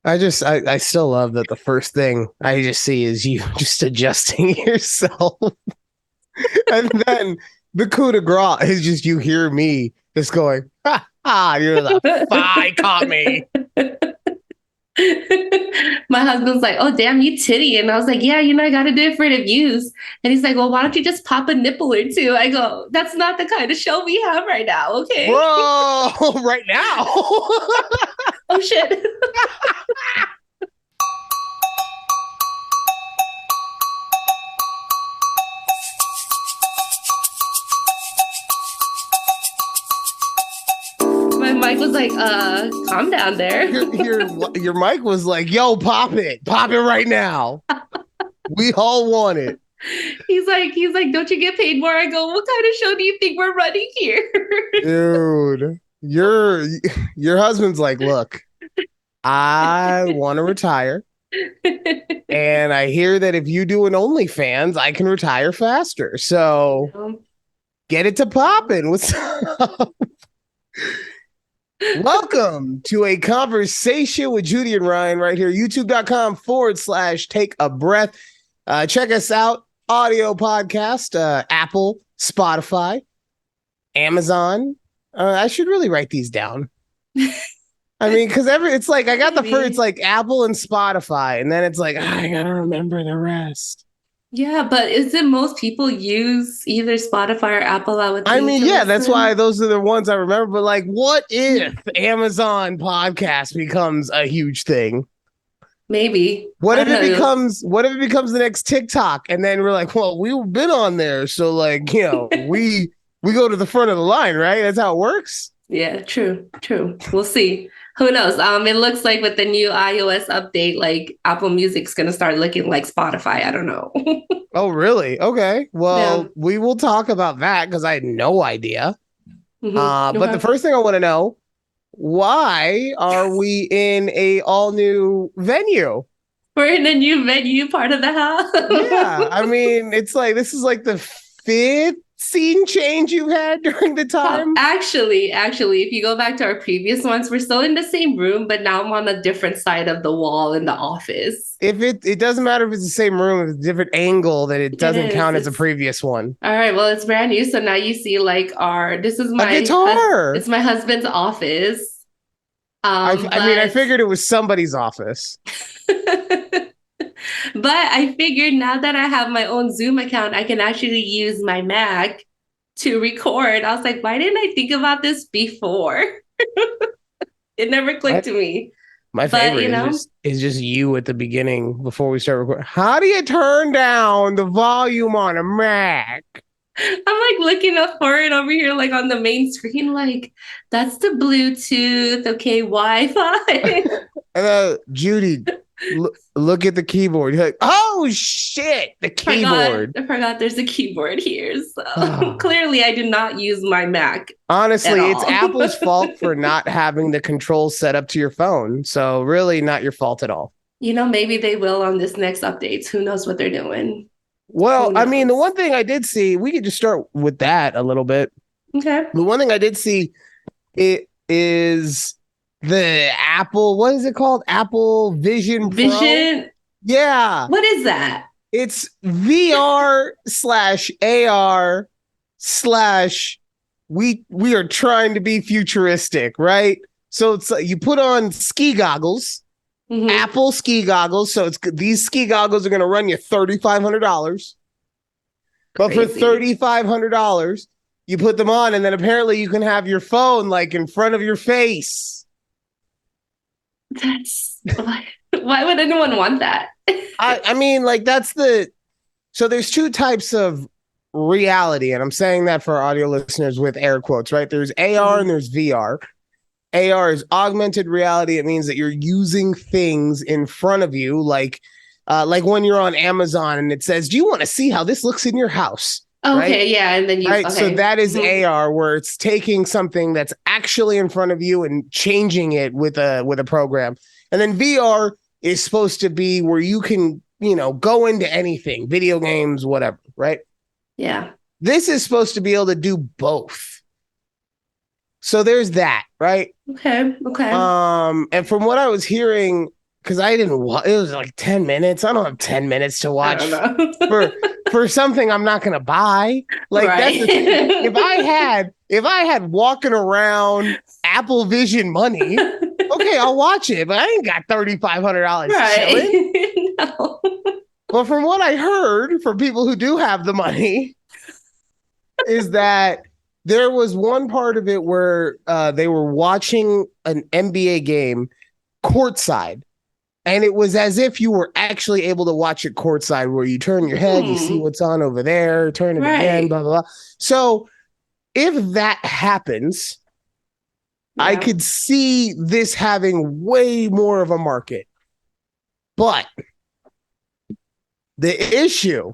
I still love that the first thing I just see is you just adjusting yourself. And then the coup de grace is just you hear me just going, ha ha, you're the fi caught me. My husband's like, "Oh, damn, you titty." And I was like, "Yeah, I got to do it for the views." And he's like, "Well, why don't you just pop a nipple or two?" I go, "That's not the kind of show we have right now, okay?" Whoa, right now. Oh, shit. My mic was like, calm down there. Your mic was like, yo, pop it right now. We all want it. He's like, "Don't you get paid more?" I go, "What kind of show do you think we're running here?" Dude, your husband's like, look, I want to retire. And I hear that if you do an OnlyFans, I can retire faster. So get it to popping. What's up? Welcome to a conversation with Judy and Ryan right here. YouTube.com/take a breath. Check us out. Audio podcast, Apple, Spotify, Amazon. I should really write these down. I mean, because it's like I got the first, it's like Apple and Spotify, and then it's like I gotta remember the rest. Yeah, but isn't most people use either Spotify or Apple? I would think. I mean, yeah, that's why those are the ones I remember. But like, what if Amazon podcast becomes a huge thing? Maybe. What if it becomes the next TikTok? And then we're like, well, we've been on there, so like, we go to the front of the line, right? That's how it works. Yeah, true. We'll see. Who knows? It looks like with the new iOS update, like Apple Music's gonna start looking like Spotify. I don't know. Oh, really? Okay. Well, we will talk about that because I had no idea. But the first thing I want to know, why are we in a all new venue? We're in a new venue part of the house. Yeah. I mean, it's like this is like the fifth scene change you've had during the time. Actually, if you go back to our previous ones, we're still in the same room, but now I'm on a different side of the wall in the office. If it doesn't matter if it's the same room, if it's a different angle, then it doesn't count as a previous one. All right, well, it's brand new, so now you see like this is my guitar. It's my husband's office. I mean, I figured it was somebody's office. But I figured now that I have my own Zoom account, I can actually use my Mac to record. I was like, why didn't I think about this before? It never clicked to me. My favorite is just you at the beginning before we start recording. How do you turn down the volume on a Mac? I'm like looking up for it over here, like on the main screen, like that's the Bluetooth, okay, Wi-Fi. Judy, look at the keyboard. You're like, oh shit, the keyboard. I forgot there's a keyboard here. So clearly I did not use my Mac. Honestly, it's Apple's fault for not having the controls set up to your phone. So really not your fault at all. Maybe they will on this next updates. Who knows what they're doing? Well, I mean, the one thing I did see, we could just start with that a little bit. Okay. The one thing I did see is the Apple, what is it called? Apple Vision Pro? Yeah. What is that? It's VR/AR/ we are trying to be futuristic, right? So it's like you put on ski goggles. Mm-hmm. Apple ski goggles. So these ski goggles are going to run you $3,500. But for $3,500, you put them on, and then apparently you can have your phone like in front of your face. That's why would anyone want that? I mean, like so there's two types of reality, and I'm saying that for our audio listeners with air quotes, right? There's AR and there's VR. AR is augmented reality. It means that you're using things in front of you, like when you're on Amazon and it says, "Do you want to see how this looks in your house?" Okay, right? Yeah, and then So that is AR, where it's taking something that's actually in front of you and changing it with a program. And then VR is supposed to be where you can, go into anything, video games, whatever, right? Yeah. This is supposed to be able to do both. So there's that, right? Okay. And from what I was hearing, because I didn't it was like 10 minutes. I don't have 10 minutes to watch I don't know. for something I'm not gonna buy. Like that's the thing. Right. If I had walking around Apple Vision money, okay, I'll watch it, but I ain't got $3,500 chilling. Right. No. But from what I heard from people who do have the money, is that there was one part of it where they were watching an NBA game courtside. And it was as if you were actually able to watch it courtside, where you turn your head, you see what's on over there, turn it again, blah, blah, blah. So if that happens, I could see this having way more of a market. But the issue,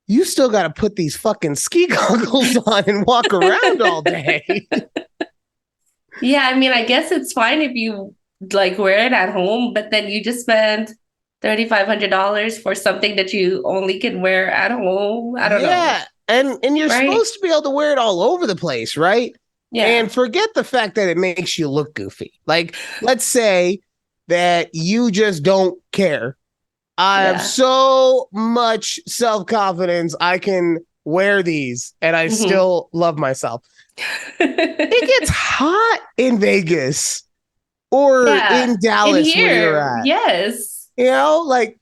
you still got to put these fucking ski goggles on and walk around all day. Yeah, I mean, I guess it's fine if you like wear it at home, but then you just spend $3,500 for something that you only can wear at home. I don't know. Yeah, and you're supposed to be able to wear it all over the place, right? Yeah. And forget the fact that it makes you look goofy. Like, let's say that you just don't care. I have so much self-confidence I can wear these and I still love myself. It gets hot in Vegas or in Dallas where you're at. Yes. You know, like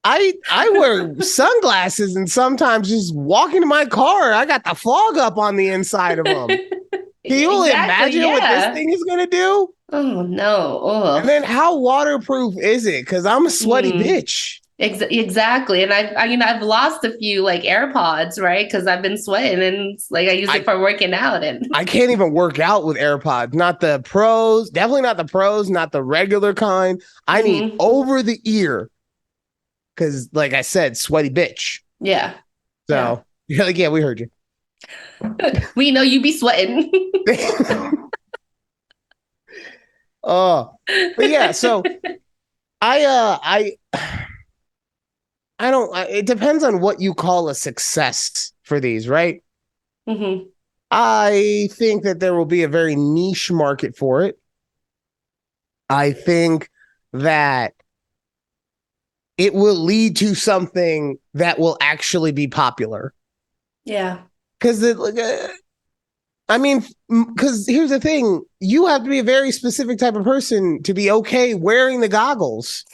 I wear sunglasses and sometimes just walking to my car, I got the fog up on the inside of them. Can you only imagine what this thing is going to do? Oh, no. Ugh. And then how waterproof is it? Because I'm a sweaty bitch. Exactly. And I've lost a few like AirPods, right? Because I've been sweating and like I use it for working out. And I can't even work out with AirPods. Not the pros, definitely not the pros, not the regular kind. I need over the ear. Because like I said, sweaty bitch. Yeah. So you're like, yeah, we heard you. We know you be sweating. Oh, but yeah, so I don't, it depends on what you call a success for these, right? I think that there will be a very niche market for it. I think that it will lead to something that will actually be popular. Yeah. Because because here's the thing, you have to be a very specific type of person to be okay wearing the goggles.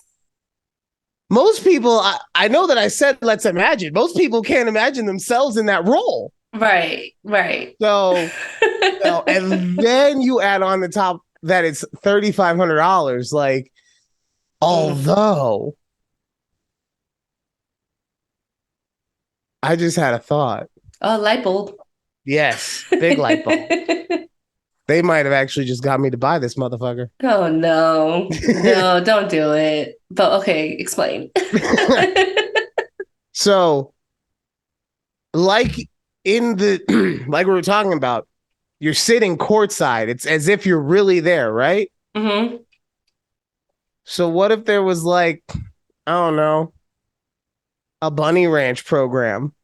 Most people, I know that I said, let's imagine. Most people can't imagine themselves in that role. Right. So, and then you add on the top that it's $3,500. Like, although I just had a thought. Oh, light bulb. Yes, big light bulb. They might have actually just got me to buy this motherfucker. Oh, no. No, don't do it. But okay, explain. So, like in the, like we were talking about, you're sitting courtside. It's as if you're really there, right? So what if there was like, I don't know, a bunny ranch program?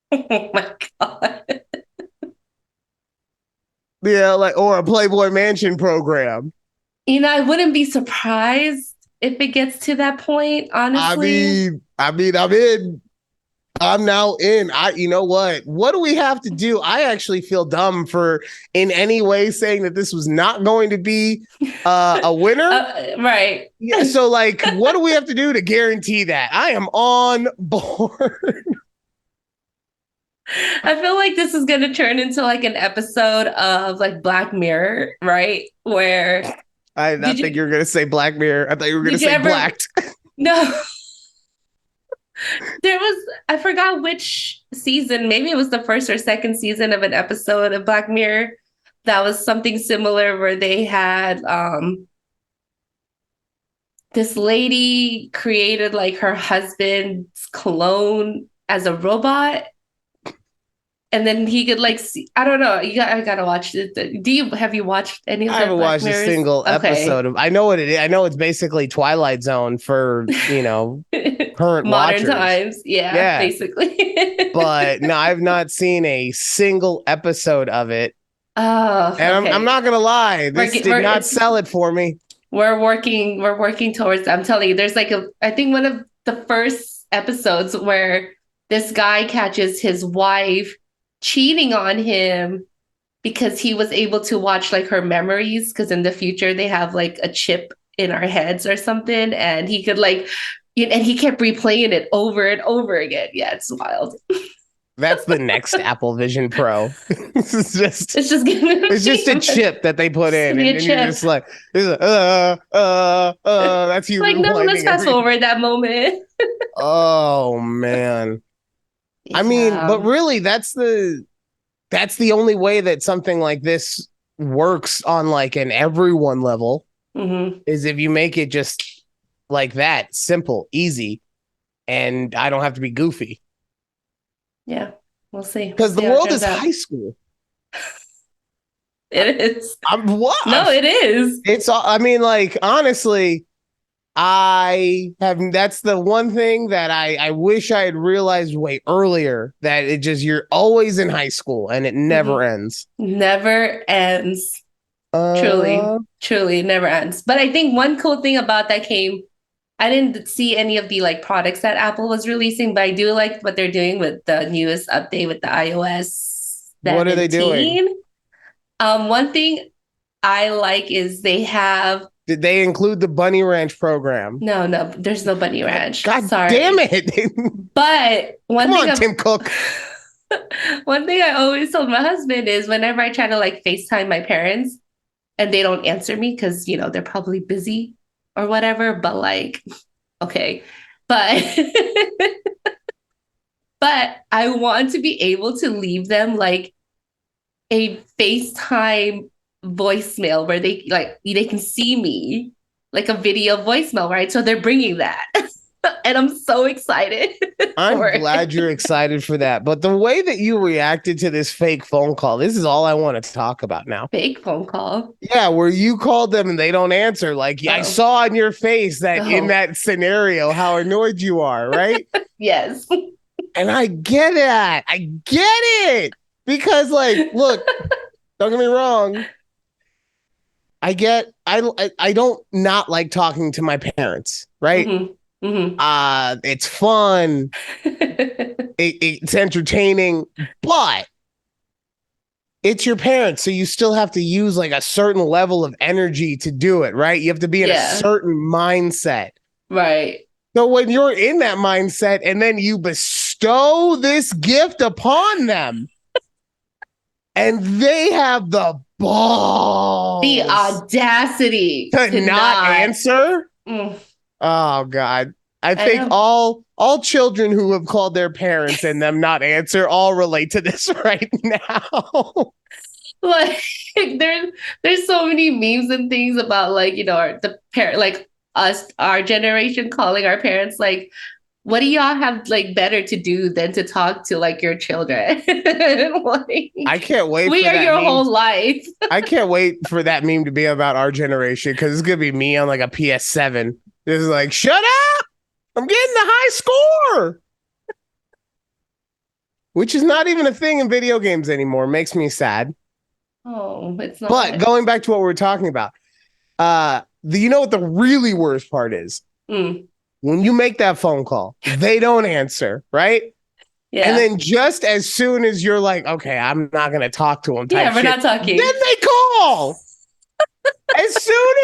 Oh my God. Yeah, like, or a Playboy Mansion program. You know, I wouldn't be surprised if it gets to that point, honestly. I'm in. I'm now in. You know what? What do we have to do? I actually feel dumb for in any way saying that this was not going to be a winner. Right. Yeah. So, like, what do we have to do to guarantee that? I am on board. I feel like this is going to turn into like an episode of like Black Mirror, right? Where I think you were going to say Black Mirror. I thought you were going to say Blacked. No. There was, I forgot which season, maybe it was the first or second season of an episode of Black Mirror that was something similar where they had this lady created like her husband's clone as a robot. And then he could like see, I don't know. I gotta watch it. Have you watched any of them? I haven't watched a single episode of. I know what it is. I know it's basically Twilight Zone for current modern watchers. times. Yeah, basically. But no, I've not seen a single episode of it. Oh, and I'm not gonna lie, this did not sell it for me. we're working towards, I'm telling you, there's like I think one of the first episodes where this guy catches his wife cheating on him because he was able to watch like her memories, because in the future they have like a chip in our heads or something, and he could like, and he kept replaying it over and over again. Yeah, it's wild. That's the next Apple Vision Pro. It's just It's just gonna it's just a chip that they put in, be and a then you're chip. just like, that's you Like, no, let's rewinding fast every. forward that moment. Oh man. I mean, but Yeah. really, that's the only way that something like this works on like an everyone level Hmm. is if you make it just like that, simple, easy, and I don't have to be goofy. Yeah. We'll see. We'll Because the see how it world turns is out. high school. It is. I'm No, what? it is. It's all, I mean, like, honestly, I have, that's the one thing that I wish I had realized way earlier, that it just, you're always in high school and it never Hmm. ends. Never ends. Uh, Truly, truly never ends. But I think one cool thing about that came, I didn't see any of the like products that Apple was releasing, but I do like what they're doing with the newest update with the iOS what are they doing? 17. One thing I like is they have, Did they include the Bunny Ranch program? no, there's no Bunny Ranch. God damn Sorry. it. But Come on, Tim Cook. one thing I always told my husband is whenever I try to like FaceTime my parents and they don't answer me because, they're probably busy or whatever, but like, okay. But but I want to be able to leave them like a FaceTime voicemail where they can see me, like a video voicemail, right? So they're bringing that. And I'm so excited I'm for it. glad you're excited for that. But the way that you reacted to this fake phone call, this is all I want to talk about now. Fake phone call. Yeah, where you called them and they don't answer. Like I Oh, saw in your face that in oh, that scenario how annoyed you are, right? yes. And I get that. I get it. Because like, look, don't get me wrong. I don't not like talking to my parents, right? Hmm. Hmm. It's fun, it's entertaining, but it's your parents, so you still have to use like a certain level of energy to do it, right? You have to be in a Yeah, certain mindset. right. So when you're in that mindset and then you bestow this gift upon them and they have the The balls audacity to to not not. answer, Mm, oh God. I I think know. all children who have called their parents and them not answer all relate to this right now. Like there's so many memes and things about like, the parent, like us, our generation calling our parents like, what do y'all have like better to do than to talk to like your children? Like, I can't wait we for are that your meme. whole life. I can't wait for that meme to be about our generation because it's gonna be me on like a PS7. It's like, shut up! I'm getting the high score, which is not even a thing in video games anymore. Makes me sad. Oh, it's But not. going back to what we were talking about, you know what the really worst part is? Mm, When you make that phone call, they don't answer, right? And yeah. then just as soon as you're like, okay, I'm not gonna talk to them type Yeah, we're shit, not then talking. they call. As soon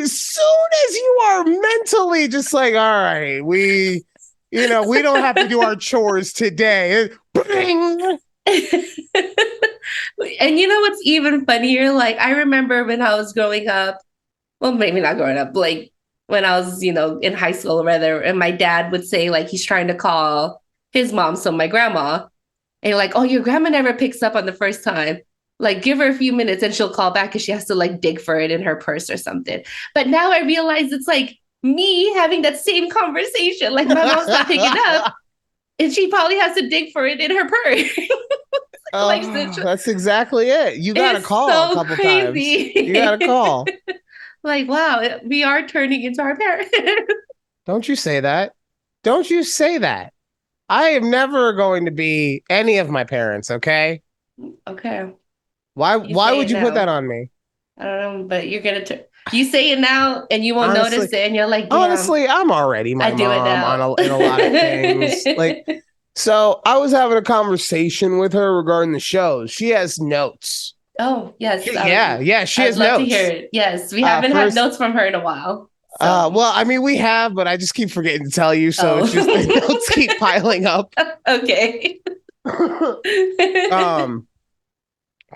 as you are mentally just like, all right, we don't have to do our chores today. Bing. And you know what's even funnier? Like, I remember when I was growing up, well, maybe not growing up, like when I was, in high school, rather, and my dad would say, like, he's trying to call his mom, so my grandma, and like, oh, your grandma never picks up on the first time. Like, give her a few minutes and she'll call back because she has to like dig for it in her purse or something. But now I realize it's like me having that same conversation. Like, my mom's not picking up and she probably has to dig for it in her purse. Like, That's exactly it. You got to it's call a so couple times. You got to crazy. call. Like, wow, we are turning into our parents. Don't you say that. Don't you say that. I am never going to be any of my parents, okay? Okay, Why you why say would it you put that now. on me? I don't know, but you're gonna turn. You say it now and you won't Honestly, notice it, and you're like, damn, honestly, I'm already my I do it mom now. in a lot of things. Like, so I was having a conversation with her regarding the shows. She has notes. Oh, yes. She I'd has love to hear notes. it. Yes, we haven't had First, notes from her in a while. So, well, I mean, we have, but I just keep forgetting to tell you, so it's just the notes keep piling up. Okay. um,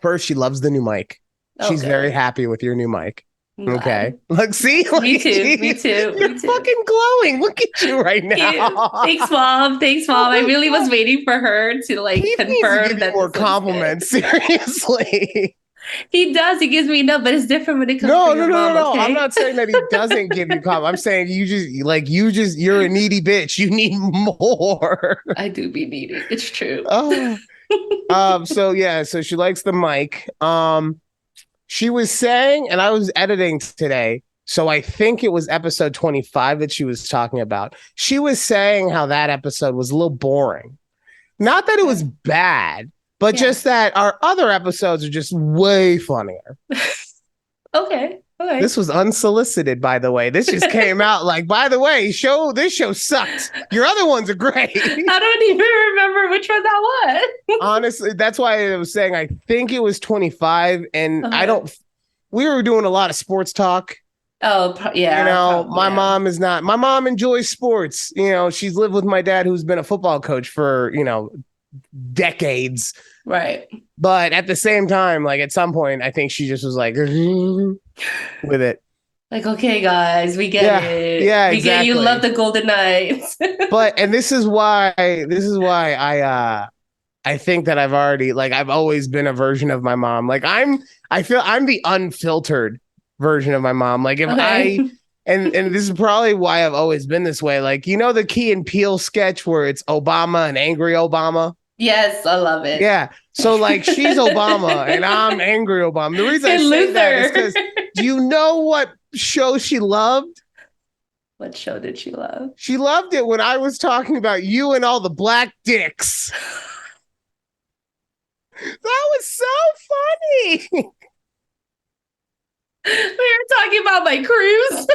First, she loves the new mic. She's very happy with your new mic. Okay. Look, see? Me too. Me too. You're fucking glowing. Look at you right now. Thanks, Mom. Thanks, Mom. I really was waiting for her to like confirm that more compliments. Seriously. He does. He gives me but it's different when it comes No, from your mom. Okay? I'm not saying that he doesn't give you compliments. I'm saying you're a needy bitch. You need more. I do be needy. It's true. So she likes the mic. She was saying, and I was editing today, so I think it was episode 25 that she was talking about. She was saying how that episode was a little boring. Not that it was bad, but just that our other episodes are just way funnier. Okay. This was unsolicited, by the way. This just came out like, by the way, this show sucks. Your other ones are great. I don't even remember which one that was. Honestly, that's why I was saying I think it was 25, and we were doing a lot of sports talk. Oh, yeah. You know, my mom enjoys sports. You know, she's lived with my dad, who's been a football coach for, decades. Right. But at the same time, like at some point, I think she just was like with it. Like, okay, guys, we get it. Yeah, we get you love the Golden Knights. And this is why I think that I've always been a version of my mom. Like I feel I'm the unfiltered version of my mom. Like if and this is probably why I've always been this way. Like, the Key and Peele sketch where it's Obama and angry Obama. Yes, I love it. Yeah. So like she's Obama and I'm angry Obama. The reason I say that is because do you know what show she loved? What show did she love? She loved it when I was talking about you and all the black dicks. That was so funny. We were talking about my cruise.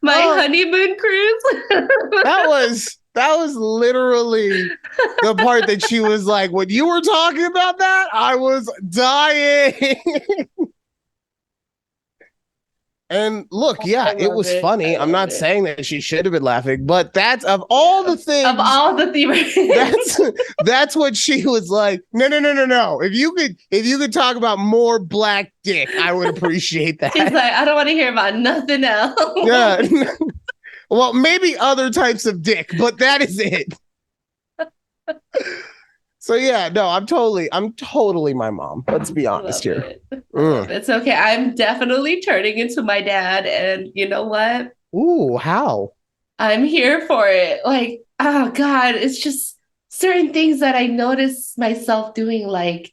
My honeymoon cruise. That was literally the part that she was like, when you were talking about that, I was dying. And look, it was funny. I'm not saying that she should have been laughing, but that's of all the things. Of all the themes. That's what she was like. No. If you could talk about more black dick, I would appreciate that. He's like, I don't want to hear about nothing else. Yeah. Well, maybe other types of dick, but that is it. So yeah, no, I'm totally my mom. Let's be honest here. It's okay. I'm definitely turning into my dad, and you know what? Ooh, how? I'm here for it. Like, oh God, it's just certain things that I notice myself doing. Like,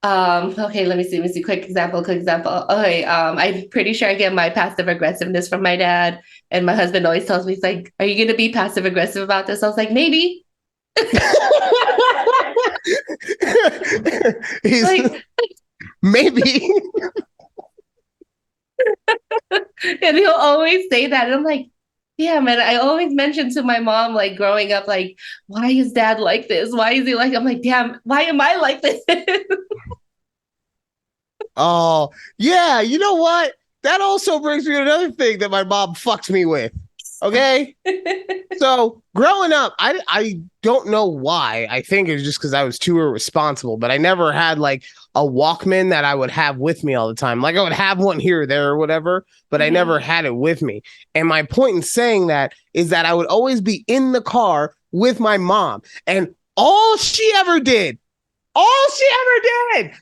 okay, let me see. Quick example. Okay, I'm pretty sure I get my passive aggressiveness from my dad, and my husband always tells me, he's like, "Are you gonna be passive aggressive about this?" I was like, maybe. He's like, maybe. And he'll always say that. And I'm like, yeah, man, I always mention to my mom, like growing up, like, why is dad like this? Why is he like, I'm like, damn, why am I like this? Oh, yeah. You know what? That also brings me to another thing that my mom fucked me with. Okay. So growing up, I don't know why. I think it's just because I was too irresponsible, but I never had like a Walkman that I would have with me all the time. Like I would have one here or there or whatever, but I never had it with me. And my point in saying that is that I would always be in the car with my mom. And all she ever did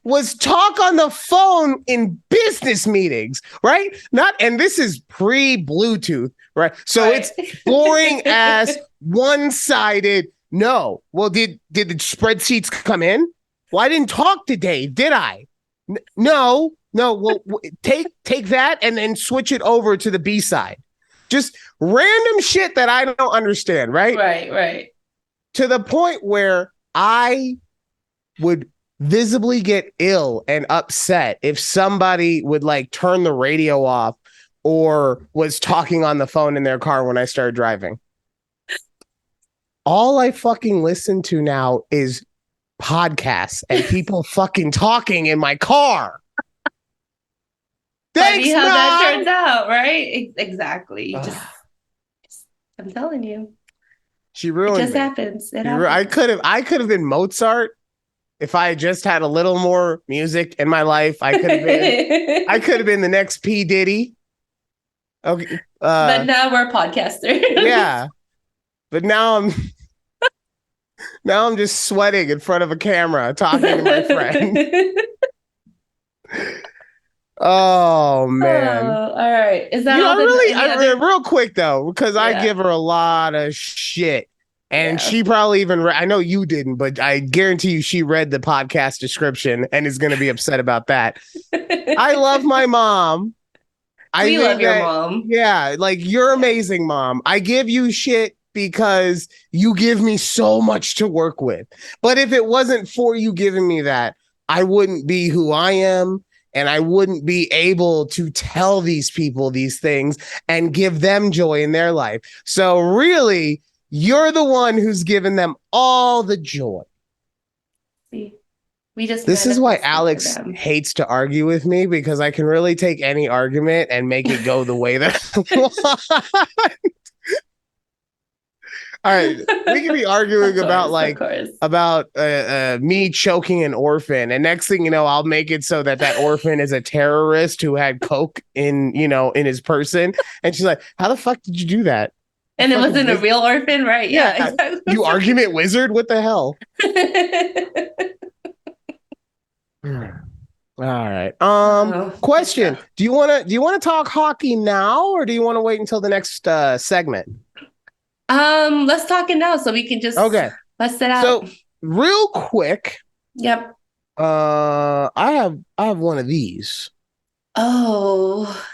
was talk on the phone in business meetings, right? And this is pre-Bluetooth, right? So it's boring ass, one-sided. No. Well, did the spreadsheets come in? Well, I didn't talk today, did I? No. Well, take that and then switch it over to the B side. Just random shit that I don't understand, right? Right. To the point where I would visibly get ill and upset if somebody would like turn the radio off or was talking on the phone in their car when I started driving. All I fucking listen to now is podcasts and people fucking talking in my car. Funny Thanks, how Mom! that turns out, right? Exactly. I'm telling you. She ruined It just me. happens. I could have been Mozart if I had just had a little more music in my life. I could have been the next P. Diddy. Okay. But now we're podcasters. Yeah. But now I'm just sweating in front of a camera talking to my friend. Oh man. All right. Is that all real quick though, because I give her a lot of shit. And she probably even I know you didn't, but I guarantee you she read the podcast description and is going to be upset about that. I love my mom. We love your mom. Yeah, like you're amazing, Mom. I give you shit because you give me so much to work with. But if it wasn't for you giving me that, I wouldn't be who I am. And I wouldn't be able to tell these people these things and give them joy in their life. So really, you're the one who's given them all the joy. See, this is why Alex hates to argue with me, because I can really take any argument and make it go the way that I want. All right, we can be arguing about me choking an orphan, and next thing you know, I'll make it so that orphan is a terrorist who had coke in his person, and she's like, "How the fuck did you do that?" And it wasn't a real orphan, right? Yeah, exactly. You argument wizard, what the hell? All right. Question: Do you want to talk hockey now, or do you want to wait until the next segment? Let's talk it now so we can just bust it out. So real quick. Yep. I have one of these. Oh,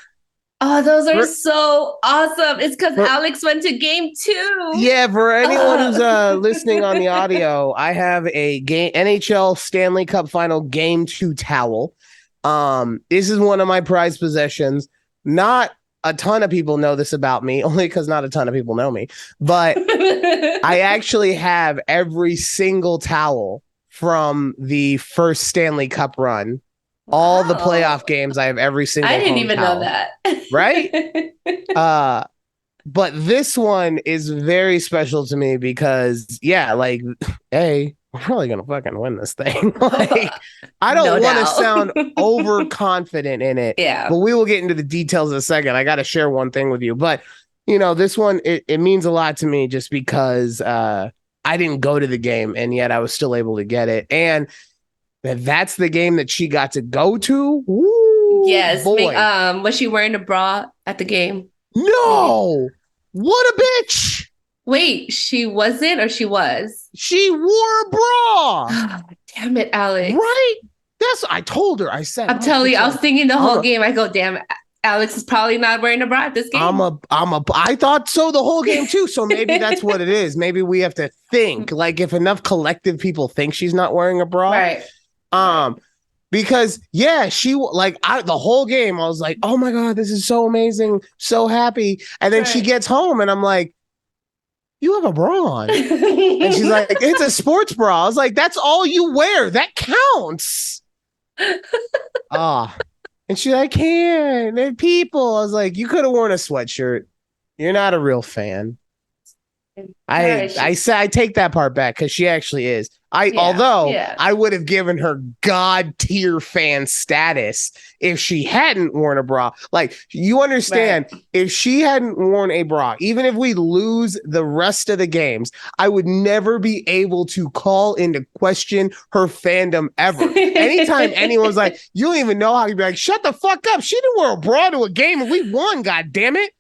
those are so awesome. It's because Alex went to game 2. Yeah, for anyone who's listening on the audio, I have a NHL Stanley Cup Final Game 2 towel. This is one of my prized possessions. Not a ton of people know this about me, only because not a ton of people know me. But I actually have every single towel from the first Stanley Cup run. Wow. All the playoff games, I have every single. I didn't even know that. Right? But this one is very special to me because, like, hey, we're probably gonna fucking win this thing. Like, I don't want to sound overconfident in it. Yeah. But we will get into the details in a second. I got to share one thing with you. But, this one, it means a lot to me just because I didn't go to the game and yet I was still able to get it. And that's the game that she got to go to. Woo, yes. Boy. Was she wearing a bra at the game? No. What a bitch. Wait, she wasn't or she was? She wore a bra. Oh, damn it, Alex. Right? I told her. I said. I'm telling you, I was thinking the whole game. I go, damn, Alex is probably not wearing a bra at this game. I thought so the whole game too. So maybe that's what it is. Maybe we have to think, like, if enough collective people think she's not wearing a bra. Right. Because the whole game I was like, oh my God, this is so amazing, so happy. And then she gets home and I'm like, you have a bra on. And she's like, it's a sports bra. I was like, that's all you wear. That counts. And she's like, they're people. I was like, you could have worn a sweatshirt. You're not a real fan. I take that part back because she actually is. I would have given her God tier fan status if she hadn't worn a bra. Like, you understand, if she hadn't worn a bra, even if we lose the rest of the games, I would never be able to call into question her fandom ever. Anytime anyone's like, you don't even know how, you'd be like, shut the fuck up. She didn't wear a bra to a game and we won, God damn it.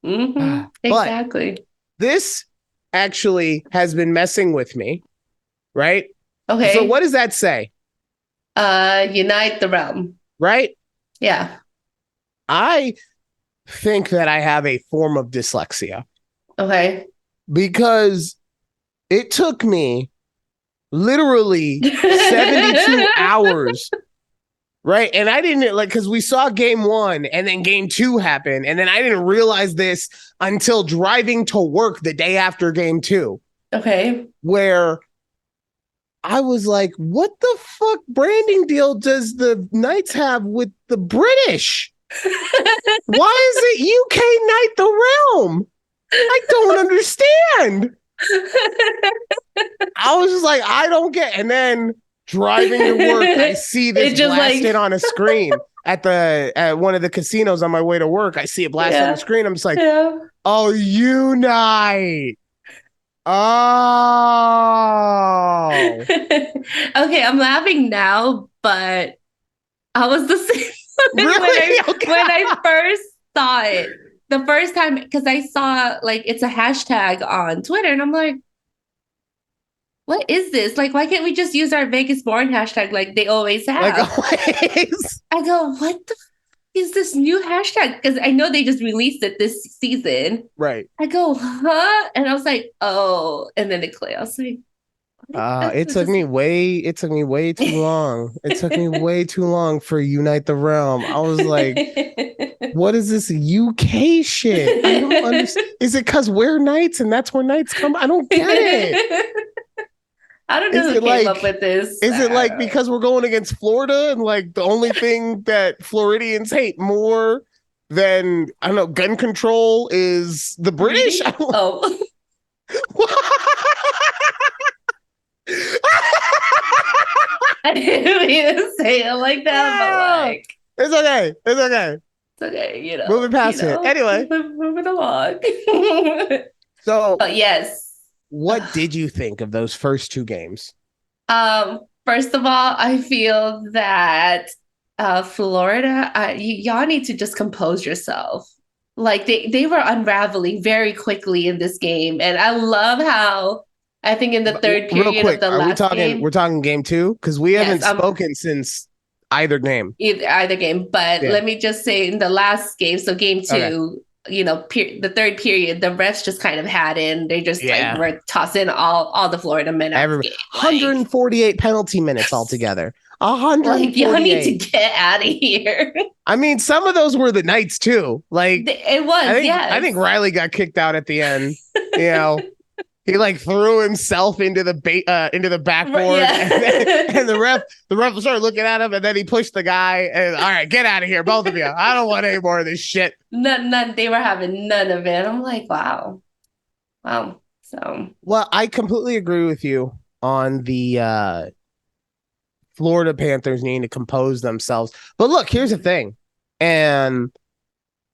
Mm-hmm. Exactly. This actually has been messing with me, right? Okay. So what does that say? Unite the realm. Right? Yeah. I think that I have a form of dyslexia. Okay. Because it took me literally 72 hours. Right. And I didn't because we saw game 1 and then game 2 happened. And then I didn't realize this until driving to work the day after game 2. Okay. Where I was like, what the fuck branding deal does the Knights have with the British? Why is it UK Knight the Realm? I don't understand. I was just like, I don't get. And then driving to work, I see this blasted on a screen at one of the casinos on my way to work. I see it blasted on the screen. I'm just like, oh, Unite. Oh. Okay, I'm laughing now, but I was the same really? when I first saw it. The first time, because I saw like it's a hashtag on Twitter, and I'm like, what is this? Like, why can't we just use our Vegas born hashtag like they always have? Like always. I go, what the is this new hashtag? Because I know they just released it this season. Right. I go, huh? And I was like, oh. And then it clicked. I was like, it took me way too long. It took me way too long for Unite the Realm. I was like, what is this UK shit? I don't understand. Is it because we're Knights and that's where Knights come? I don't get it. I don't know who came up with this. Is it like because we're going against Florida and like the only thing that Floridians hate more than, I don't know, gun control is the British? Oh. I didn't mean to say it like that, but like it's okay. It's okay. It's okay, you know. Moving past it. Anyway. Moving along. So but yes. What did you think of those first 2 games? First of all, I feel that Florida, y'all need to just compose yourself. Like they were unraveling very quickly in this game. And I love how I think in the third period of the last game. We're talking game 2? Because we haven't spoken since either game. Either game. But let me just say in the last game, so game 2, you know, the third period, the refs just kind of had in. They just like were tossing all the Florida men out of the game. 148 penalty minutes altogether. 148. Like, y'all need to get out of here. I mean, some of those were the Knights too. Like it was. I think Riley got kicked out at the end. You know, he like threw himself into the backboard, and the ref started looking at him, and then he pushed the guy. And all right, get out of here, both of you. I don't want any more of this shit. None. They were having none of it. I'm like, wow. So, well, I completely agree with you on the Florida Panthers needing to compose themselves. But look, here's the thing, and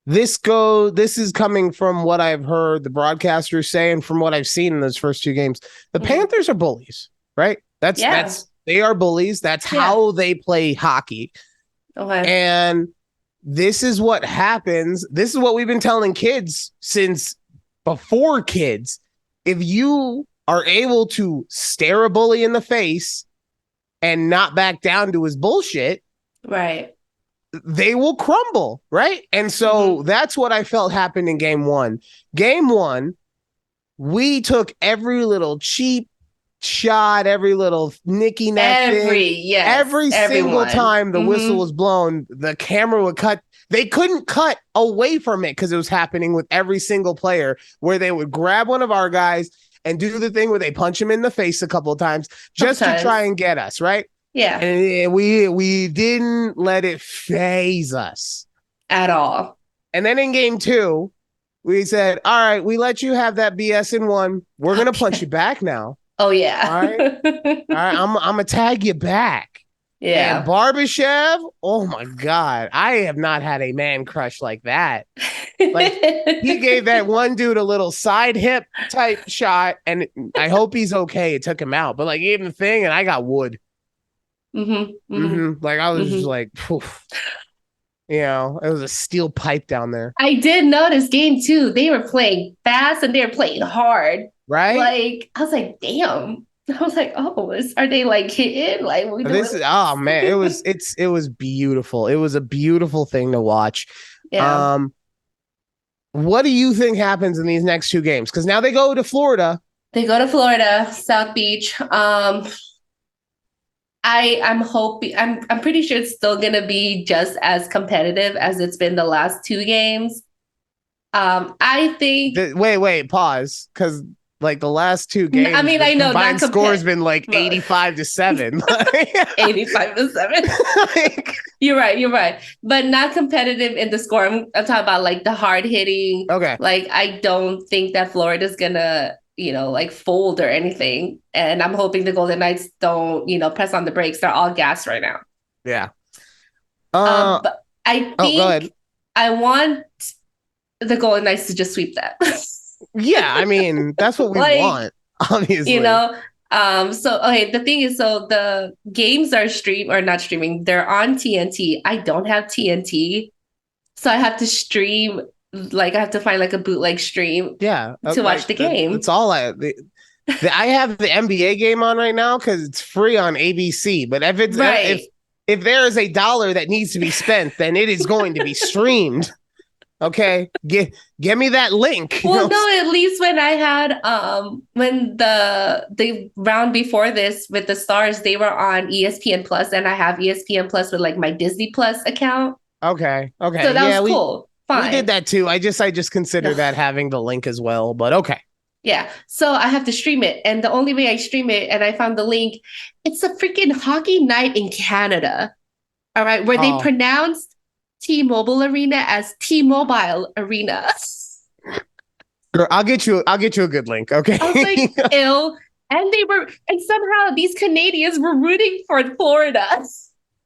this is coming from what I've heard the broadcasters say and from what I've seen in those first 2 games. The Panthers are bullies, right? They are bullies. That's how they play hockey. Okay. And this is what happens. This is what we've been telling kids since before kids. If you are able to stare a bully in the face and not back down to his bullshit, right, they will crumble, right? And so that's what I felt happened in game 1. Game 1, we took every little cheap shot, every little nicky nack thing. Every single time the whistle was blown, the camera would cut. They couldn't cut away from it because it was happening with every single player, where they would grab one of our guys and do the thing where they punch him in the face a couple of times just to try and get us, right? Yeah. And we didn't let it phase us at all. And then in game 2, we said, all right, we let you have that BS in 1. We're going to punch you back now. Oh, yeah. All right. I'm going to tag you back. Yeah. And Barbashev, oh my God. I have not had a man crush like that. Like, he gave that one dude a little side hip type shot, and I hope he's okay. It took him out. But like, he gave him the thing, and I got wood. Like, I was just like, poof. You know, it was a steel pipe down there. I did notice game 2, they were playing fast and they were playing hard. Right? Like, I was like, damn. I was like, oh, are they like hitting? Like, oh man, it was beautiful. It was a beautiful thing to watch. Yeah. What do you think happens in these next 2 games? Because now they go to Florida. South Beach. I'm hoping I'm pretty sure it's still gonna be just as competitive as it's been the last two games. I think Wait, pause. Because like the last two I games, mean the I know not combined score has competitive. been like 85-7. 85-7. Like, You're right. You're right. But not competitive in the score. I'm talking about like the hard hitting. okay. Like, I don't think that Florida's gonna, like fold or anything. And I'm hoping the Golden Knights don't, press on the brakes. They're all gas right now. Yeah. Uh But I oh, go ahead. think I want the Golden Knights to just sweep that. Yeah, I mean, that's what we Like, want, you obviously. know, so okay, the thing is, so the games are stream or not streaming, they're on TNT. I don't have TNT. So I have to stream, like I have to find like a bootleg stream Yeah, to watch like the game. that's all I have the NBA game on right now because it's free on ABC. But Right. if there is $1 that needs to be spent, then it is going to be streamed. Okay, give me that link. Well, no, at least when I had when the round before this with the Stars, they were on ESPN Plus, and I have ESPN Plus with like my Disney Plus account. Okay, So that yeah, was cool. we did Fine. that too. I just consider that having the link as well. But okay. Yeah. So I have to stream it. And the only way I stream it, and I found the link, it's a freaking hockey night in Canada. All right. Where they Oh, pronounced T-Mobile Arena as T-Mobile Arena. girl, I'll get you a good link. Okay. I was like, ill. And somehow these Canadians were rooting for Florida.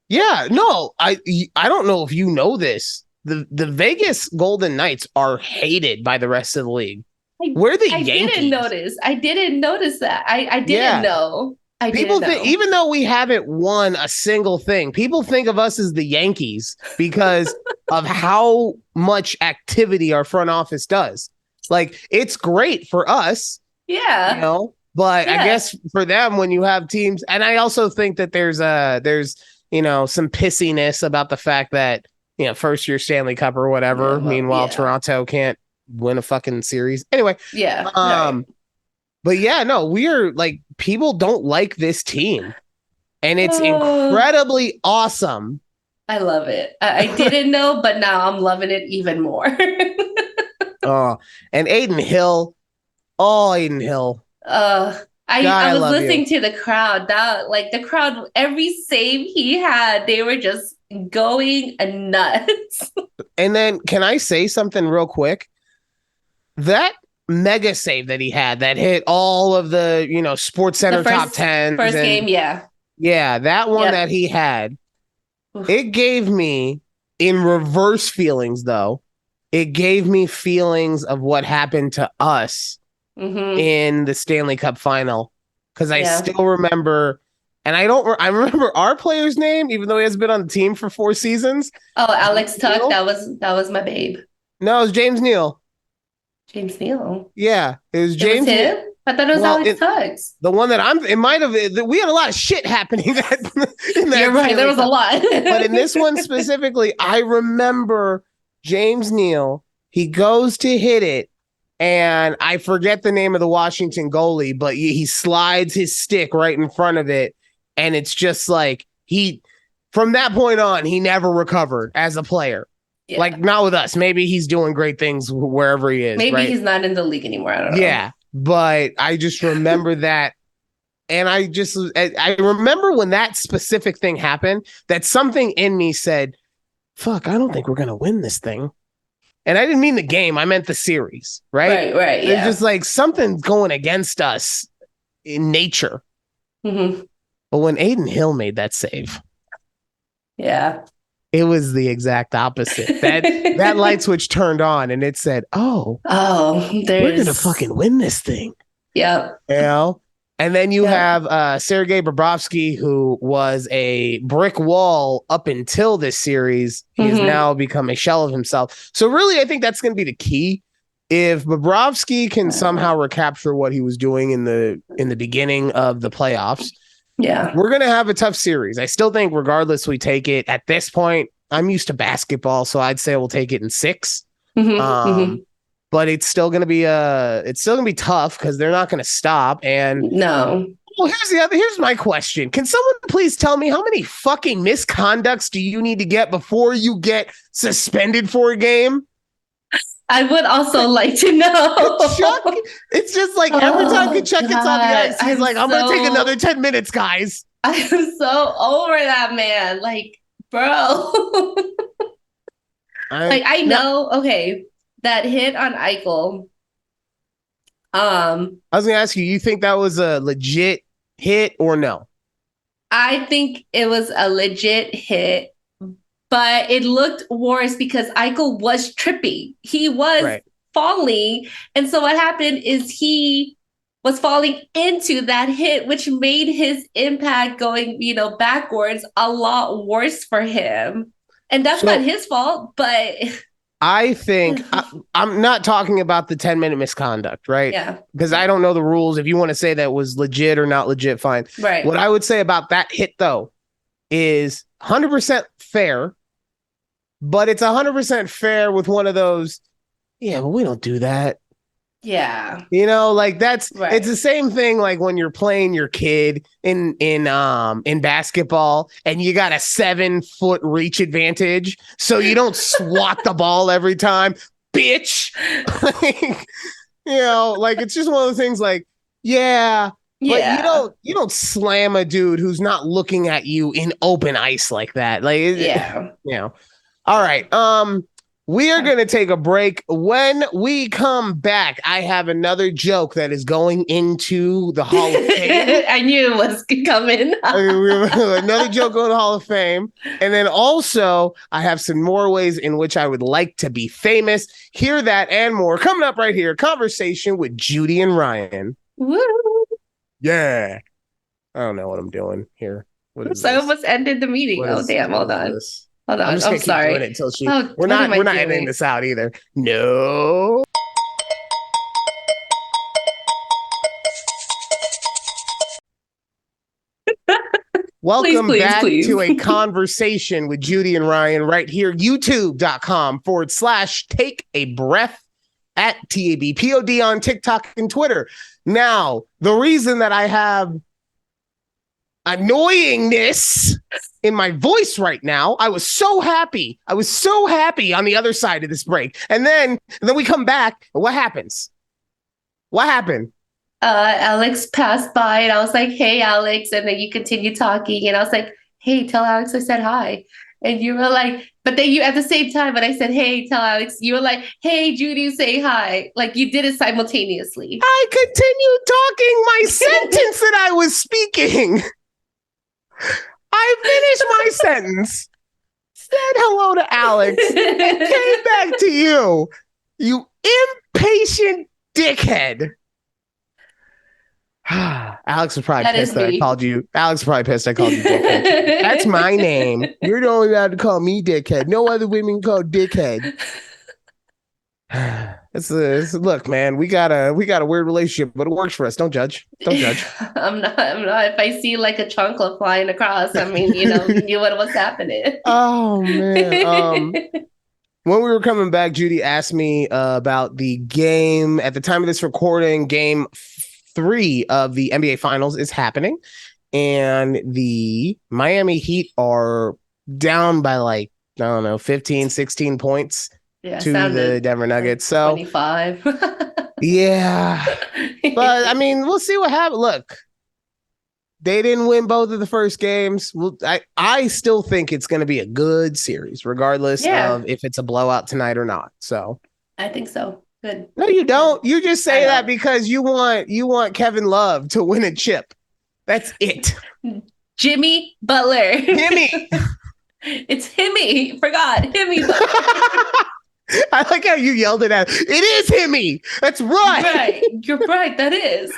Yeah, no, I don't know if you know this. The Vegas Golden Knights are hated by the rest of the league. I, We're the I didn't Yankees. notice. I didn't notice that. I didn't Yeah. know. I didn't People think, know. even though we haven't won a single thing, people think of us as the Yankees because of how much activity our front office does. Like, it's great for us, Yeah. but I Yeah. guess for them, when you have teams, and I also think that there's some pissiness about the fact that first year Stanley Cup or whatever. Yeah, well, Meanwhile, yeah. Toronto can't win a fucking series anyway. Yeah. Right. But yeah, no, we're like, people don't like this team, and it's Oh, incredibly awesome. I love it. I didn't know, but now I'm loving it even more. Oh, and Aiden Hill, oh, Aiden Hill, God, I I was love you. listening to the crowd. That like the crowd, every save he had, they were just going nuts. And then, can I say something real quick? That mega save that he had that hit all of the Sports The Center top tens, first and game, yeah. yeah, that one Yep. that he had, Oof. it gave me, in reverse feelings though, it gave me feelings of what happened to us Mm-hmm. in the Stanley Cup final, because I Yeah. still remember, and I remember our player's name, even though he hasn't been on the team for 4 seasons. Oh, Alex James Tuck, Neal? that was my babe. No, it was James Neal. James Neal. Yeah, it was It was James Neal. him? I thought it was Well, Alex Tucks. the one that it might have, we had a lot of shit happening in that You're right. There Stanley was a Cup. lot. But in this one specifically, I remember James Neal. He goes to hit it, and I forget the name of the Washington goalie, but he slides his stick right in front of it, and it's just like from that point on, he never recovered as a player. Yeah. Like, not with us. Maybe he's doing great things wherever he is. Maybe right? he's not in the league anymore. I don't know. Yeah, but I just remember that. And I remember when that specific thing happened, that something in me said, fuck, I don't think we're going to win this thing. And I didn't mean the game. I meant the series, right? Right. It's Yeah. just like something's going against us in nature. Mm-hmm. But when Aiden Hill made that save, Yeah. it was the exact opposite. That light switch turned on, and it said, oh, we're going to fucking win this thing. Yep. And then you have Sergei Bobrovsky, who was a brick wall up until this series. He has now become a shell of himself. So really, I think that's going to be the key. If Bobrovsky can somehow recapture what he was doing in the beginning of the playoffs, we're going to have a tough series. I still think, regardless, we take it. At this point, I'm used to basketball, so I'd say we'll take it in 6. But it's still going to be tough because they're not going to stop. And no, Well, here's my question. Can someone please tell me how many fucking misconducts do you need to get before you get suspended for a game? I would also like to know. Chuck, it's just like every time Kachuk gets on the ice, he's like, I'm going to take another 10 minutes, guys. I'm so over that man. Like, bro. I know, okay, that hit on Eichel. I was going to ask you, you think that was a legit hit or no? I think it was a legit hit, but it looked worse because Eichel was trippy. He was falling. And so what happened is he was falling into that hit, which made his impact going, backwards a lot worse for him. And that's not his fault, but I think I'm not talking about the 10-minute misconduct, right? Yeah. Because I don't know the rules. If you want to say that was legit or not legit, fine. Right. What I would say about that hit, though, is 100% fair, but it's 100% fair with one of those, yeah, but we don't do that. Yeah. Like it's the same thing like when you're playing your kid in basketball and you got a 7-foot reach advantage. So you don't swat the ball every time, bitch. Like it's just one of the things like, yeah. But you don't slam a dude who's not looking at you in open ice like that. Like, all right. We are going to take a break. When we come back, I have another joke that is going into the Hall of Fame. I knew it was coming. Another joke going to the Hall of Fame. And then also, I have some more ways in which I would like to be famous. Hear that and more coming up right here. Conversation with Judy and Ryan. Woo. Yeah. I don't know what I'm doing here. I almost ended the meeting. Damn. Hold on. Hold on. I'm just gonna keep doing it until she. We're not editing this out either. No. Welcome back to a conversation with Judy and Ryan right here. YouTube.com/take a breath at TABPOD on TikTok and Twitter. Now, the reason that I have annoyingness in my voice right now, I was so happy on the other side of this break, and then we come back. What happens? What happened? Alex passed by and I was like, hey Alex, and then you continue talking and I was like, hey, tell Alex I said hi. And you were like, but then you at the same time when I said, hey, tell Alex, you were like, hey Judy, say hi. Like you did it simultaneously. I continued talking my sentence that I was speaking. I finished my sentence, said hello to Alex, and came back to you, you impatient dickhead. Alex was probably pissed that I called you. Alex was probably pissed I called you dickhead. That's my name. You're the only allowed to call me dickhead. No other women call dickhead. Look, man, we got a weird relationship, but it works for us. Don't judge. I'm not. If I see like a chocolate flying across, I mean, you knew what was happening. Oh man. When we were coming back, Judy asked me about the game. At the time of this recording, game 3 of the NBA Finals is happening, and the Miami Heat are down by like, I don't know, 15, 16 points. To the Denver Nuggets. So 25. Yeah. But I mean, we'll see what happens. Look, they didn't win both of the first games. Well, I still think it's going to be a good series, regardless of if it's a blowout tonight or not. So I think so. Good. No, you don't. You just say that because you want Kevin Love to win a chip. That's it. Jimmy Butler. Himmy. It's Himmy. Forgot. Himmy Butler. I like how you yelled it out. It is Himmy. That's right. Right. You're right. That is.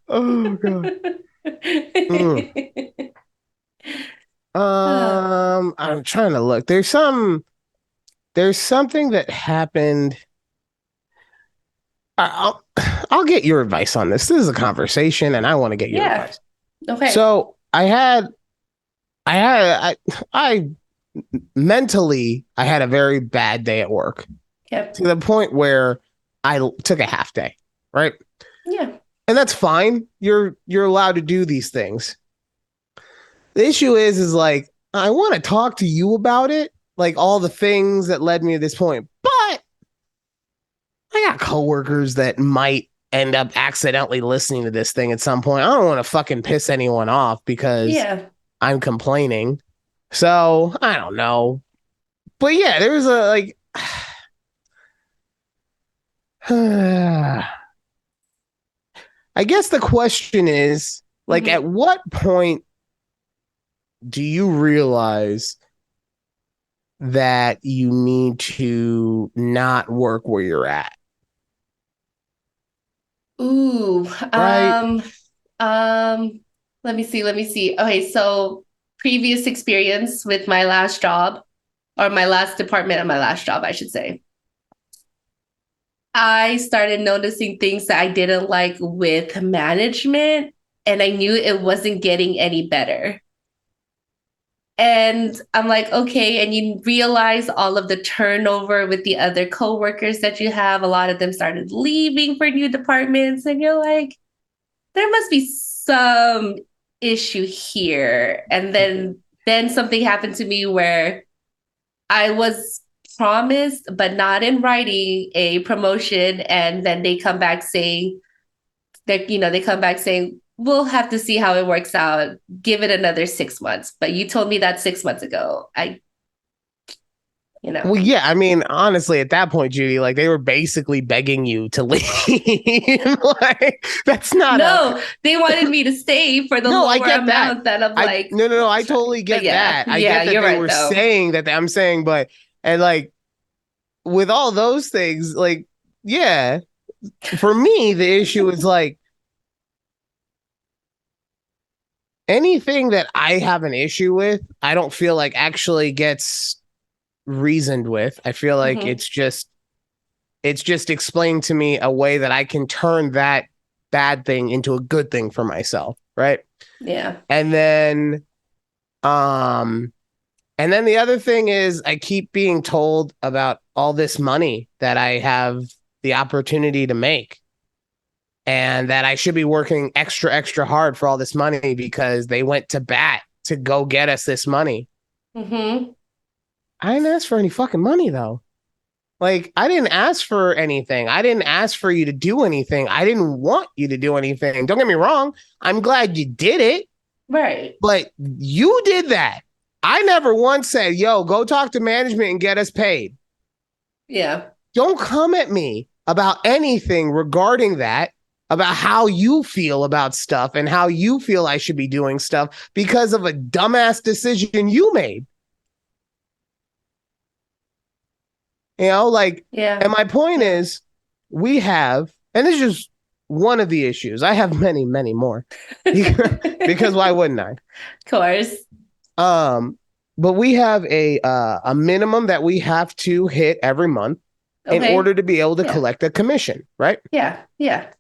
Oh God. I'm trying to look. There's something that happened. I'll get your advice on this. This is a conversation, and I want to get your advice. Okay. So I mentally had a very bad day at work. Yep. To the point where I took a half day, right? Yeah. And that's fine. You're allowed to do these things. The issue is like I want to talk to you about it, like all the things that led me to this point. But I got coworkers that might end up accidentally listening to this thing at some point. I don't want to fucking piss anyone off because Yeah. I'm complaining. So I don't know. But yeah, there's a like I guess the question is like Mm-hmm. at what point do you realize that you need to not work where you're at? Ooh. Right? Um, let me see. Okay, so previous experience with my last job, or my last department of my last job, I should say. I started noticing things that I didn't like with management, and I knew it wasn't getting any better. And I'm like, okay, and you realize all of the turnover with the other coworkers that you have. A lot of them started leaving for new departments, and you're like, there must be some issue here. And then something happened to me where I was promised, but not in writing, a promotion, and then they come back saying that, they come back saying, we'll have to see how it works out. Give it another 6 months. But you told me that 6 months ago. You know. Well, yeah, I mean, honestly, at that point, Judy, like they were basically begging you to leave. Like that's not a No, they wanted me to stay for the no. I lower get that. amount that I'm I like, no, no, no. I trying. totally But get yeah, that. I yeah, get that you're they right were though. saying that. I'm saying, but and like with all those things, like yeah, for me, the issue is like anything that I have an issue with, I don't feel like actually gets reasoned with. I feel like Mm-hmm. it's just explained to me a way that I can turn that bad thing into a good thing for myself, right? Yeah. And then um and then the other thing is I keep being told about all this money that I have the opportunity to make and that I should be working extra hard for all this money because they went to bat to go get us this money. Mm-hmm. I didn't ask for any fucking money though. Like, I didn't ask for anything. I didn't ask for you to do anything. I didn't want you to do anything. Don't get me wrong. I'm glad you did it, Right. but you did that. I never once said, yo, go talk to management and get us paid. Yeah. Don't come at me about anything regarding that, about how you feel about stuff and how you feel I should be doing stuff because of a dumbass decision you made. You know, like, Yeah. and my point Yeah. is, we have, and this is just one of the issues. I have many more because why wouldn't I? Of course. Um, but we have a minimum that we have to hit every month in Okay. order to be able to Yeah. collect a commission, right? Yeah. Yeah.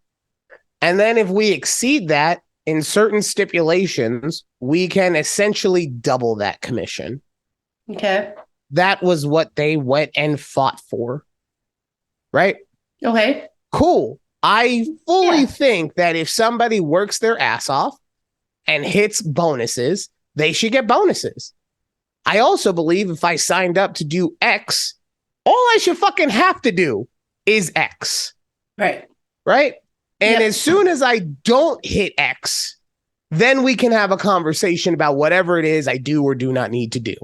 And then if we exceed that in certain stipulations, we can essentially double that commission. Okay. That was what they went and fought for, right? Okay. Cool. I fully Yeah. think that if somebody works their ass off and hits bonuses, they should get bonuses. I also believe if I signed up to do X, all I should fucking have to do is X, Right. right? And Yep. as soon as I don't hit X, then we can have a conversation about whatever it is I do or do not need to do.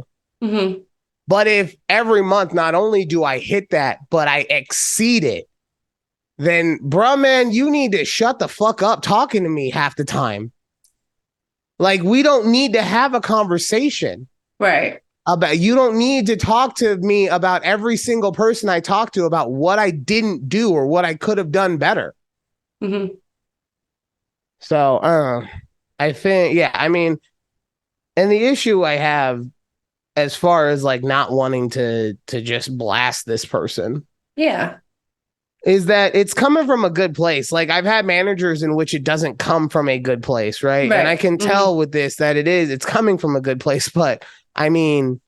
Mm-hmm. But if every month, not only do I hit that, but I exceed it, then, bruh, man, you need to shut the fuck up talking to me half the time. Like, we don't need to have a conversation Right. about, you don't need to talk to me about every single person I talk to about what I didn't do or what I could have done better. Mm-hmm. So, I think, yeah, I mean, and the issue I have as far as like not wanting to just blast this person Yeah. is that it's coming from a good place. Like I've had managers in which it doesn't come from a good place, right? And I Right. can Mm-hmm. tell with this that it's coming from a good place, but I mean,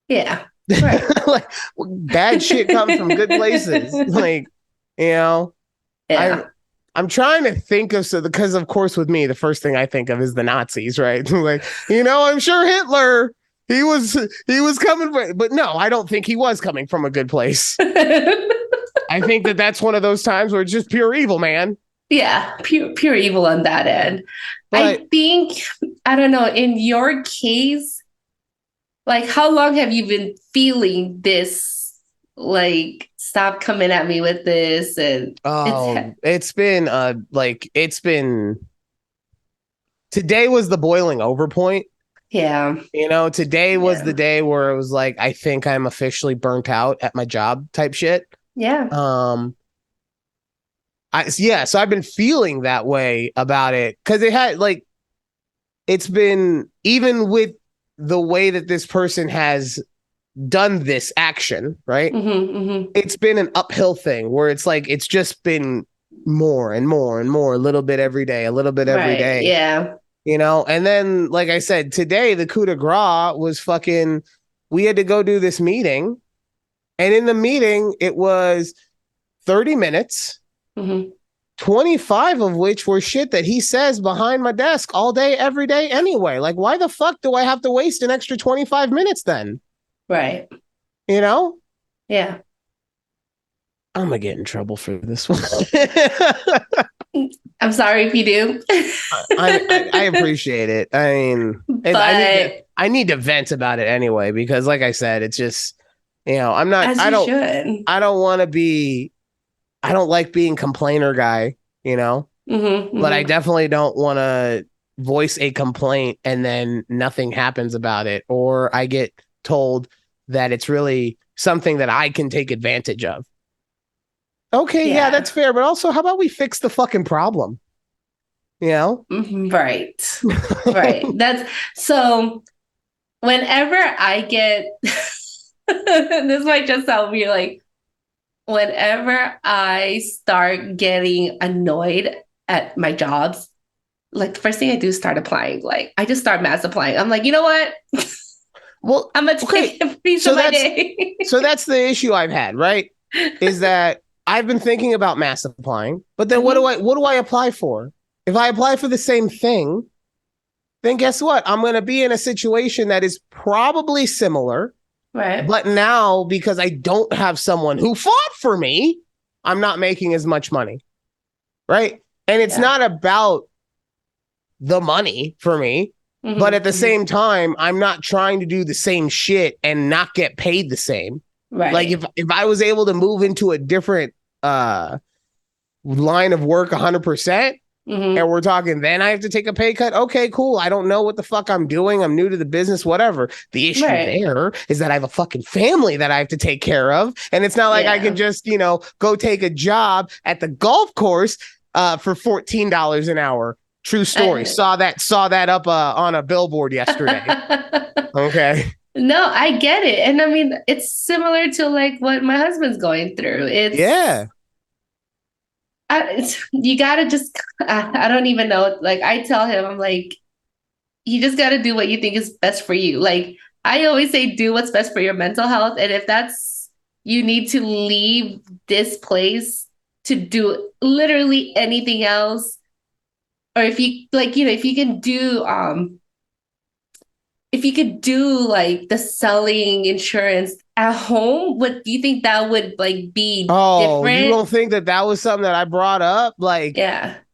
Yeah. Right. like bad shit comes from good places. Like You know, I Yeah. I'm trying to think of because of course with me the first thing I think of is the Nazis, right? Like, I'm sure Hitler he was coming but no, I don't think he was coming from a good place. I think that's one of those times where it's just pure evil, man. Yeah, pure evil on that end. But I think, I don't know, in your case, like how long have you been feeling this? Like, stop coming at me with this. And it's, it's been today was the boiling over point. yeah. Today was the Yeah. day where it was like, I think I'm officially burnt out at my job type shit. Yeah. So I've been feeling that way about it because it's been, even with the way that this person has done this action, right? Mm-hmm. It's been an uphill thing where it's like, it's just been more and more and more, a little bit every day, a little bit every Right. day, Yeah. and then, like I said, today, the coup de grace was fucking, we had to go do this meeting. And in the meeting, it was 30 minutes. Mm-hmm. 25 of which were shit that he says behind my desk all day, every day anyway. Like, why the fuck do I have to waste an extra 25 minutes then? Right. You know? Yeah. I'm going to get in trouble for this one. I'm sorry if you do. I appreciate it. I mean, But I need to vent about it anyway, because like I said, it's just, as you should. I don't want to be, I don't like being complainer guy, but I definitely don't want to voice a complaint and then nothing happens about it, or I get told that it's really something that I can take advantage of. Okay, yeah, that's fair. But also, how about we fix the fucking problem? Right. Right. That's so whenever I get this might just sound weird, like whenever I start getting annoyed at my jobs, like the first thing I do is start applying. Like I just start mass applying. I'm like, you know what? Well, I'm gonna take a piece of my day. So that's the issue I've had, right? Is that I've been thinking about mass applying, but then what do I apply for? If I apply for the same thing, then guess what? I'm going to be in a situation that is probably similar. Right. But now, because I don't have someone who fought for me, I'm not making as much money. Right. And it's not about the money for me. But at the same time, I'm not trying to do the same shit and not get paid the same. Right. Like if I was able to move into a different line of work 100%, and we're talking, then I have to take a pay cut. Okay, cool. I don't know what the fuck I'm doing. I'm new to the business, whatever. The issue there is that I have a fucking family that I have to take care of. And it's not like I can just, go take a job at the golf course for $14 an hour. True story. Saw that up on a billboard yesterday. Okay. No, I get it. And I mean, it's similar to like what my husband's going through. You gotta just, I don't even know. Like I tell him, I'm like, you just gotta do what you think is best for you. Like I always say, do what's best for your mental health. And if that's, you need to leave this place to do literally anything else. Or if you like, if you can do, if you could do like the selling insurance at home, what do you think that would like be different? You don't think that was something that I brought up? Like,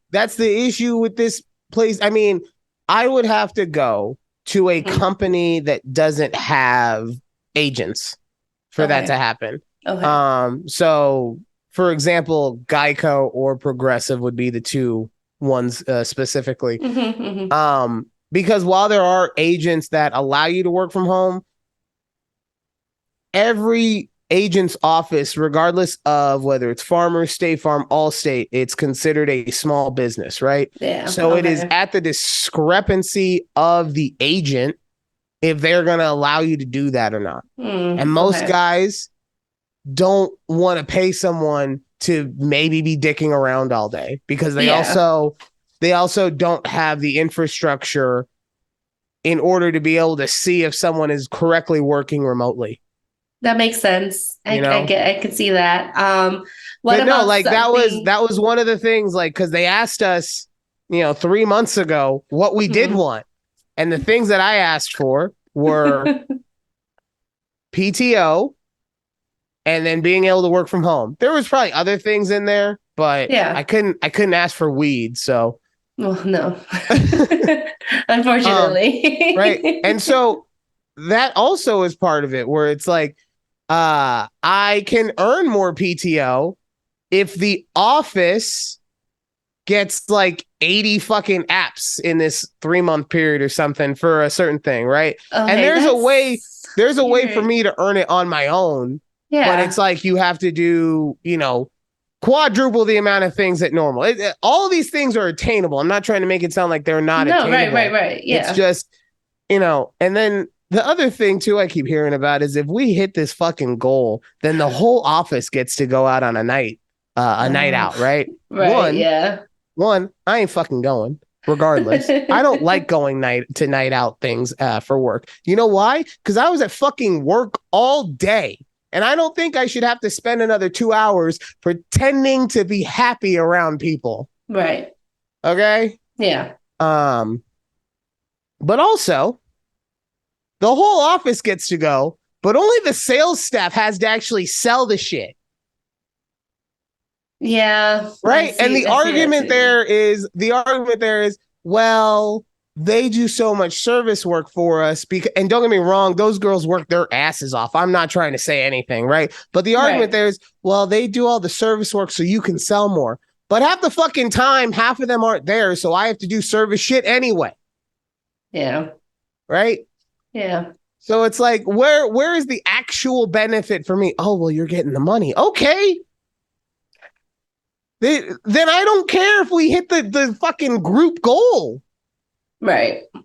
that's the issue with this place. I mean, I would have to go to a company that doesn't have agents for that to happen. Okay. So for example, Geico or Progressive would be the two ones specifically. Because while there are agents that allow you to work from home, every agent's office, regardless of whether it's Farmers, State Farm, Allstate, it's considered a small business, right? Yeah. So it is at the discrepancy of the agent if they're going to allow you to do that or not. And most guys don't want to pay someone to maybe be dicking around all day because they also don't have the infrastructure in order to be able to see if someone is correctly working remotely. That makes sense. you know? I can see that. What But no, about like something? that was one of the things, like, because they asked us, 3 months ago what we did Mhm. want. And the things that I asked for were PTO and then being able to work from home. There was probably other things in there, but Yeah. I couldn't ask for weed. So Well, no. um right. Unfortunately. And so that also is part of it where it's like I can earn more PTO if the office gets like 80 fucking apps in this 3 month period or something for a certain thing, right? And Okay, that's there's a way for weird. me to earn it on my own, but it's Yeah. like you have to do, quadruple the amount of things that normal. All these things are attainable. I'm not trying to make it sound like they're not No, attainable. right. It's Yeah. just, and then the other thing too I keep hearing about is if we hit this fucking goal, then the whole office gets to go out on a night Oh, out, right? right. One, Yeah. one, I ain't fucking going. Regardless, I don't like going night out things for work. You know why? Because I was at fucking work all day, and I don't think I should have to spend another 2 hours pretending to be happy around people. Right. Okay. Yeah. Um, but also the whole office gets to go, but only the sales staff has to actually sell the shit. Yeah. Right. And I see that too. the argument there is, well, they do so much service work for us because, and don't get me wrong, those girls work their asses off. I'm not trying to say anything, right? But the argument Right. there is, well, they do all the service work so you can sell more. But half the fucking time, half of them aren't there, so I have to do service shit anyway, Yeah. right? Yeah. So it's like, where is the actual benefit for me? Oh, well, you're getting the money. Okay. Then I don't care if we hit the fucking group goal. Right. All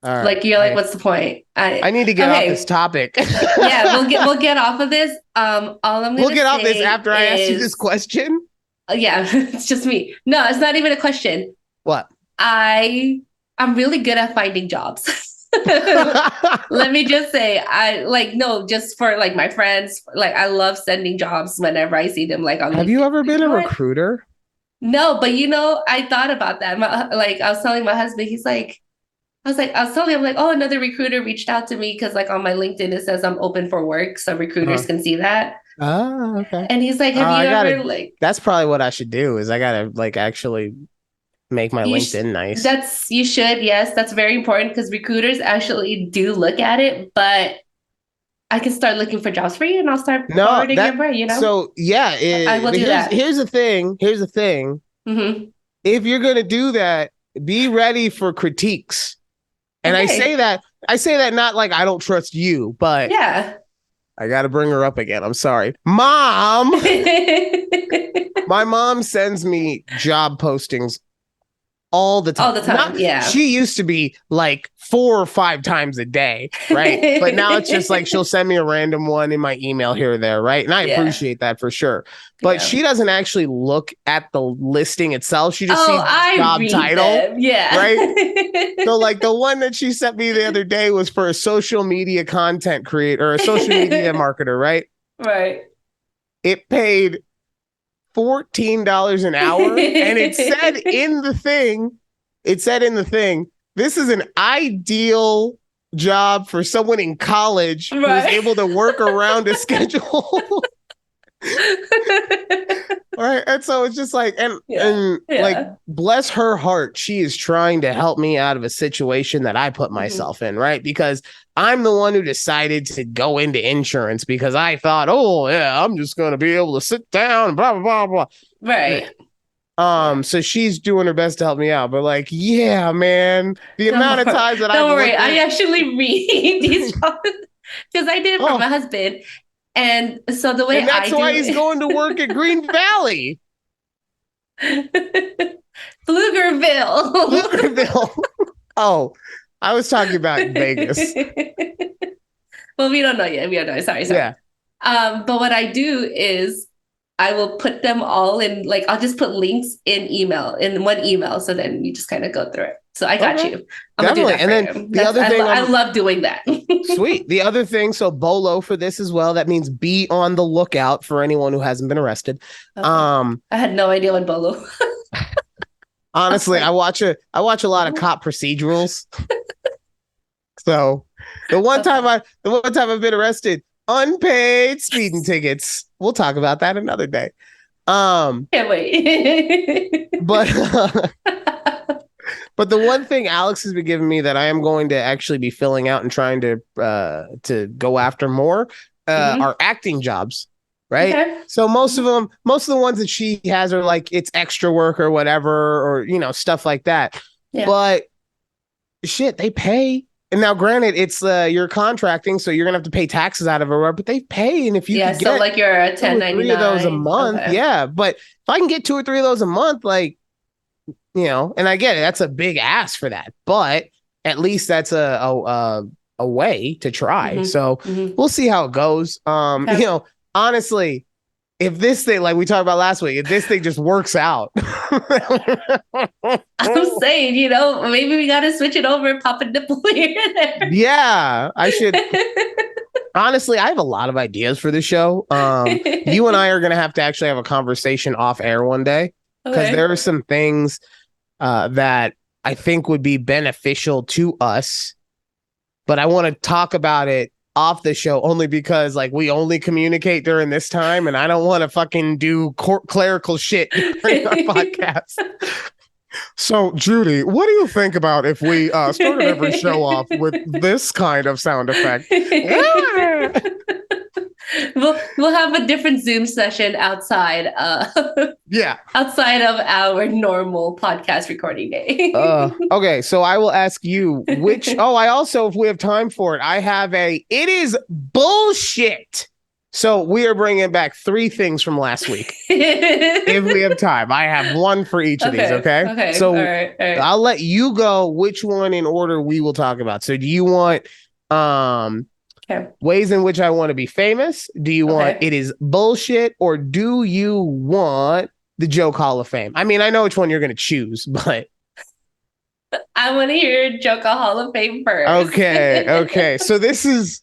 right. Like you're like, what's the point? I need to get off this Okay. topic. Yeah, we'll get off of this. All I'm We'll gonna get off this say after I ask you this is question. yeah, it's just me. No, it's not even a question. What? I'm really good at finding jobs. Let me just say, I like no, just for like my friends, like I love sending jobs whenever I see them like on Have LinkedIn. you ever Like, been you a know what? recruiter? No, but I thought about that. Like I was telling my husband, he's like, I was telling him like, oh, another recruiter reached out to me because like on my LinkedIn it says I'm open for work, so recruiters Uh-huh. can see that. Oh, okay. And he's like, have you I gotta. ever like That's probably what I should do. Is I gotta like actually make my LinkedIn nice. that's you should, yes, that's very important because recruiters actually do look at it, but I can start looking for jobs for you and I'll start No, forwarding that. your way, you know? So yeah. I will But do that. here's the thing. Here's the thing. Hmm. If you're gonna do that, be ready for critiques. And Okay. I say that not like I don't trust you, but Yeah. I got to bring her up again. I'm sorry. Mom, my mom sends me job postings all the All time. the Not time. Yeah. she used to be like 4 or 5 times a day, right? But now it's just like she'll send me a random one in my email here or there, right? And I Yeah. appreciate that for sure. But Yeah. she doesn't actually look at the listing itself. She just Oh, sees I job read title, them. Yeah. right? So like the one that she sent me the other day was for a social media content creator or a social media marketer, right? Right. It paid $14 an hour. And it said in the thing, this is an ideal job for someone in college who is Right. able to work around a schedule. Right. And so it's just like, Yeah. and like, Yeah. bless her heart, she is trying to help me out of a situation that I put Hmm. myself in, right? Because I'm the one who decided to go into insurance because I thought, oh yeah, I'm just gonna be able to sit down and blah blah blah blah. Right. Yeah. So she's doing her best to help me out, but like, yeah, man, the amount of times that I've Don't worry. looked I at, actually read these jobs because I did it for my oh, husband. And so the way and I that's why do he's going to work at Green Valley, Pflugerville. Pflugerville. Oh, I was talking about Vegas. Well, we don't know yet. We don't know. Sorry. Yeah. But what I do is I will put them all in, like, I'll just put links in one email. So then you just kind of go through it. So I got Okay. you. I'm gonna do Definitely. that And for then you. the other thing I love doing that. sweet. The other thing, so BOLO for this as well. That means be on the lookout for anyone who hasn't been arrested. Okay. I had no idea what bolo. Honestly, like, I watch a lot of cop procedurals. So the one time I've been arrested, unpaid speeding tickets. We'll talk about that another day. Can't wait. But but the one thing Alex has been giving me that I am going to actually be filling out and trying to go after more are acting jobs, right? Okay. So most of the ones that she has are like it's extra work or whatever, or stuff like that. Yeah. But shit, they pay. And now, granted, it's you're contracting, so you're gonna have to pay taxes out of it, but they pay. And if you could so get like you're a 2 or 3 of those a 1099. month, Okay. yeah. But if I can get 2 or 3 of those a month, like and I get it, that's a big ask for that, but at least that's a way to try. So we'll see how it goes. Okay. Honestly, if this thing, like we talked about last week, if this thing just works out, I'm saying, maybe we gotta switch it over and pop a nipple here and there. yeah, I should. Honestly, I have a lot of ideas for the show. You and I are gonna have to actually have a conversation off air one day because there are some things that I think would be beneficial to us, but I want to talk about it off the show only because like we only communicate during this time, and I don't want to fucking do clerical shit during our podcast. So, Judy, what do you think about if we started every show off with this kind of sound effect? We'll have a different Zoom session outside. Outside of our normal podcast recording day. Okay, so I will ask you which. I also, if we have time for it, I have it is bullshit. So we are bringing back 3 things from last week. If we have time, I have one for each of these. Okay. Okay. So all right. I'll let you go. Which one in order we will talk about? So do you want ways in which I want to be famous? Do you want it is bullshit, or do you want the Joke Hall of Fame? I mean, I know which one you're going to choose, but I want to hear Joke Hall of Fame first. Okay. So this is.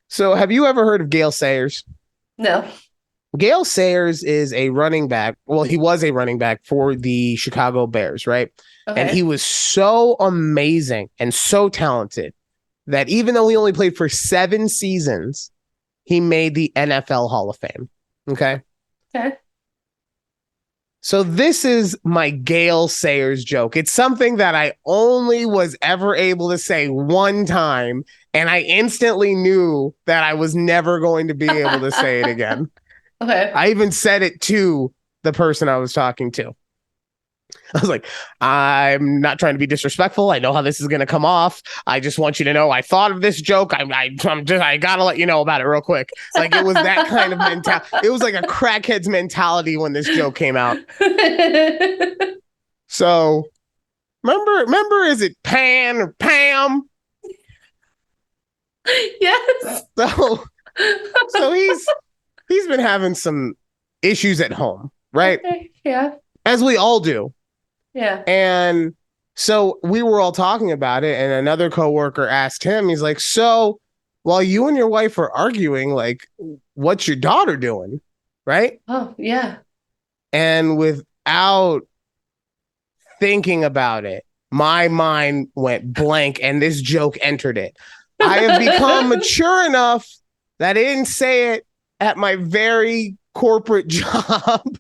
So have you ever heard of Gale Sayers? No. Gale Sayers is a running back. Well, he was a running back for the Chicago Bears, right? Okay. And he was so amazing and so talented that even though he only played for 7 seasons, he made the NFL Hall of Fame. Okay. So this is my Gale Sayers joke. It's something that I only was ever able to say one time, and I instantly knew that I was never going to be able to say it again. Okay. I even said it to the person I was talking to. I was like, I'm not trying to be disrespectful. I know how this is going to come off. I just want you to know I thought of this joke. I got to let you know about it real quick. Like it was that kind of mentality. It was like a crackhead's mentality when this joke came out. So remember, is it Pan or Pam? Yes. So he's been having some issues at home, right? Okay. Yeah. As we all do. Yeah. And so we were all talking about it, and another coworker asked him, he's like, so while you and your wife are arguing, like, what's your daughter doing? Right? Oh, yeah. And without thinking about it, my mind went blank and this joke entered it. I have become mature enough that I didn't say it at my very corporate job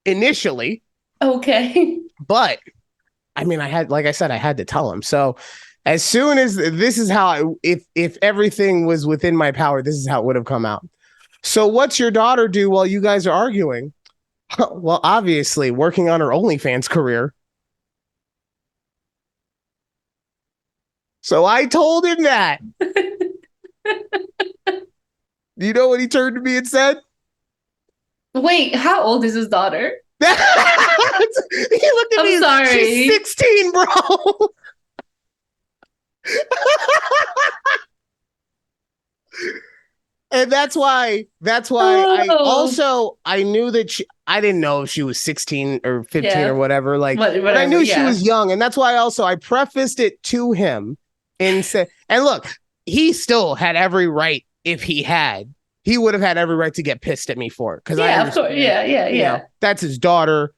initially. Okay. But I mean, I had to tell him. So as soon as this is how if everything was within my power, this is how it would have come out. So what's your daughter do while you guys are arguing? Well, obviously working on her OnlyFans career. So I told him that. You know what he turned to me and said? Wait, how old is his daughter? He looked at me. Sorry. She's 16, bro. And that's why I knew that I didn't know if she was 16 or 15 or Yeah. whatever. Like, Whatever, but I knew she yeah. was young. And that's why also I prefaced it to him and said, and look, he still had every right if he would have had every right to get pissed at me for it. Cause I Of course. Yeah. That's his daughter.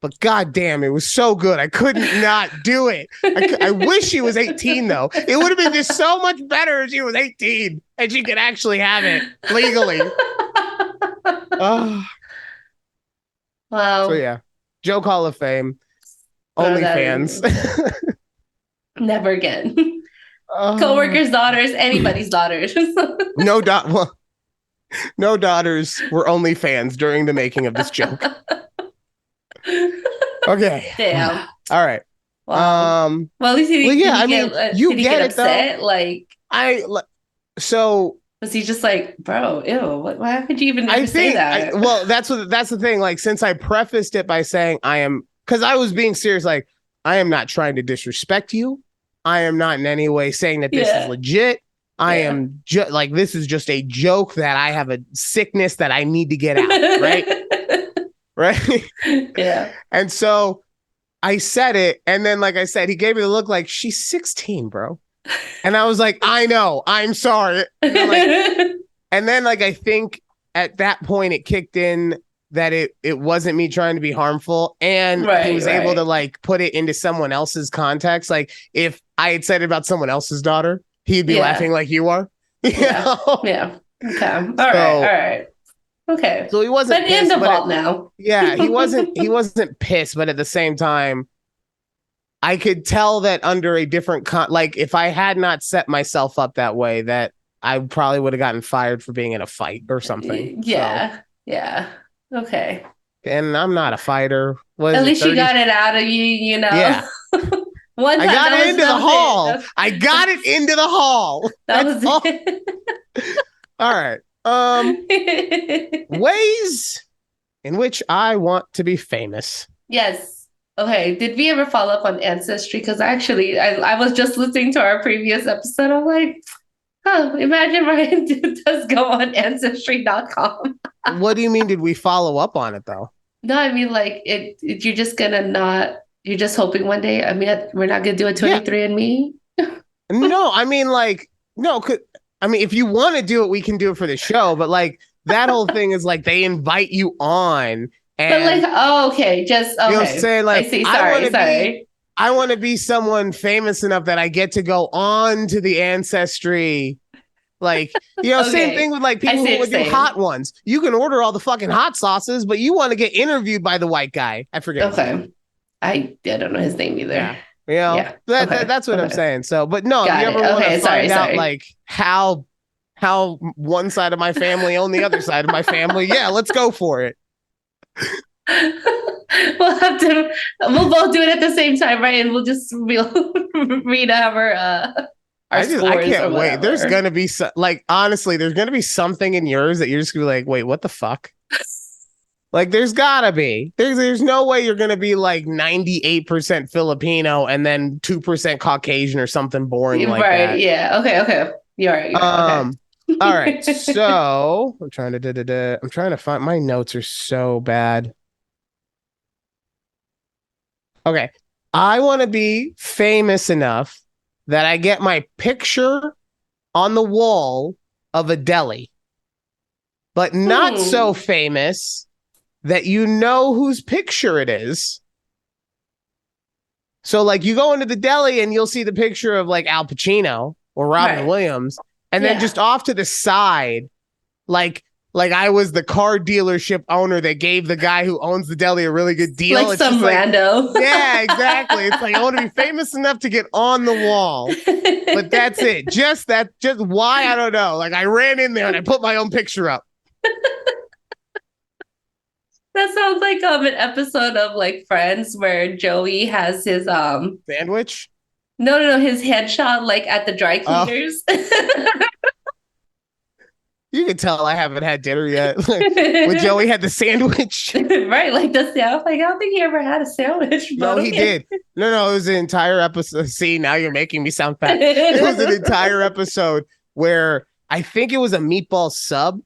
But goddamn, it was so good. I couldn't not do it. I wish she was 18, though. It would have been just so much better if she was 18 and she could actually have it legally. Oh. Wow. So, yeah. Joke Hall of Fame. OnlyFans. Never again. Co-workers' daughters, anybody's daughters. No daughters were OnlyFans during the making of this joke. Okay. Damn. All right. Wow. Well, at least you get it upset. Though. Like, so was he just like, bro, ew? Why could you even never say that? That's the thing. Like, since I prefaced it by saying because I was being serious. Like, I am not trying to disrespect you. I am not in any way saying that this is legit. I am just like, this is just a joke that I have a sickness that I need to get out. Right. Right. Yeah. And so I said it. And then, like I said, he gave me the look like, she's 16, bro. And I was like, I know, I'm sorry. And then I think at that point it kicked in that it wasn't me trying to be harmful. And he was able to put it into someone else's context. Like, if I had said it about someone else's daughter, he'd be laughing like you are. Yeah. Okay. All right. Okay. So he wasn't but in the vault now. Yeah, he wasn't pissed, but at the same time, I could tll that under a different if I had not set myself up that way, that I probably would have gotten fired for being in a fight or something. Yeah. Okay. And I'm not a fighter. At least you got it out of you, you know. Yeah. I got it into the hall. I got it into the hall. That was it. All right. Ways in which I want to be famous. Yes. Okay. Did we ever follow up on Ancestry? Because actually, I was just listening to our previous episode. I'm like, imagine Ryan does go on Ancestry.com. What do you mean? Did we follow up on it though? No, I mean, you're just gonna not. You're just hoping one day. I mean, we're not gonna do a 23andMe. No, I mean, no. If you want to do it, we can do it for the show. But that whole thing is they invite you on, and okay, just okay. You know what I'm saying? I see. Sorry. I want to be someone famous enough that I get to go on to the Ancestry. Okay. Same thing with people who would do hot ones. You can order all the fucking hot sauces, but you want to get interviewed by the white guy. I forget. Okay. I don't know his name either. Yeah. That's what I'm saying. So, but no, Got you ever want to find out how one side of my family owned the other side of my family? Yeah, let's go for it. We'll both do it at the same time, right? And we'll read our scores. I can't wait. There's gonna be honestly, there's gonna be something in yours that you're just gonna be like, wait, what the fuck? There's gotta be. There's no way you're gonna be 98% Filipino and then 2% Caucasian or something boring like that. Right? Yeah. Okay. You're right. Okay. All right. So I'm trying to find, my notes are so bad. Okay. I want to be famous enough that I get my picture on the wall of a deli, but not so famous that you know whose picture it is. So you go into the deli and you'll see the picture of Al Pacino or Robin Williams, and then just off to the side, I was the car dealership owner that gave the guy who owns the deli a really good deal. It's some rando. Yeah, exactly. It's I want to be famous enough to get on the wall, but that's it. Just why, I don't know. I ran in there and I put my own picture up. That sounds like an episode of Friends where Joey has his sandwich. No, his headshot at the dry cleaners. You can tell I haven't had dinner yet. When Joey had the sandwich. Right, the sandwich. I don't think he ever had a sandwich. No, he did. No, it was an entire episode. See, now you're making me sound fat. It was an entire episode where I think it was a meatball sub.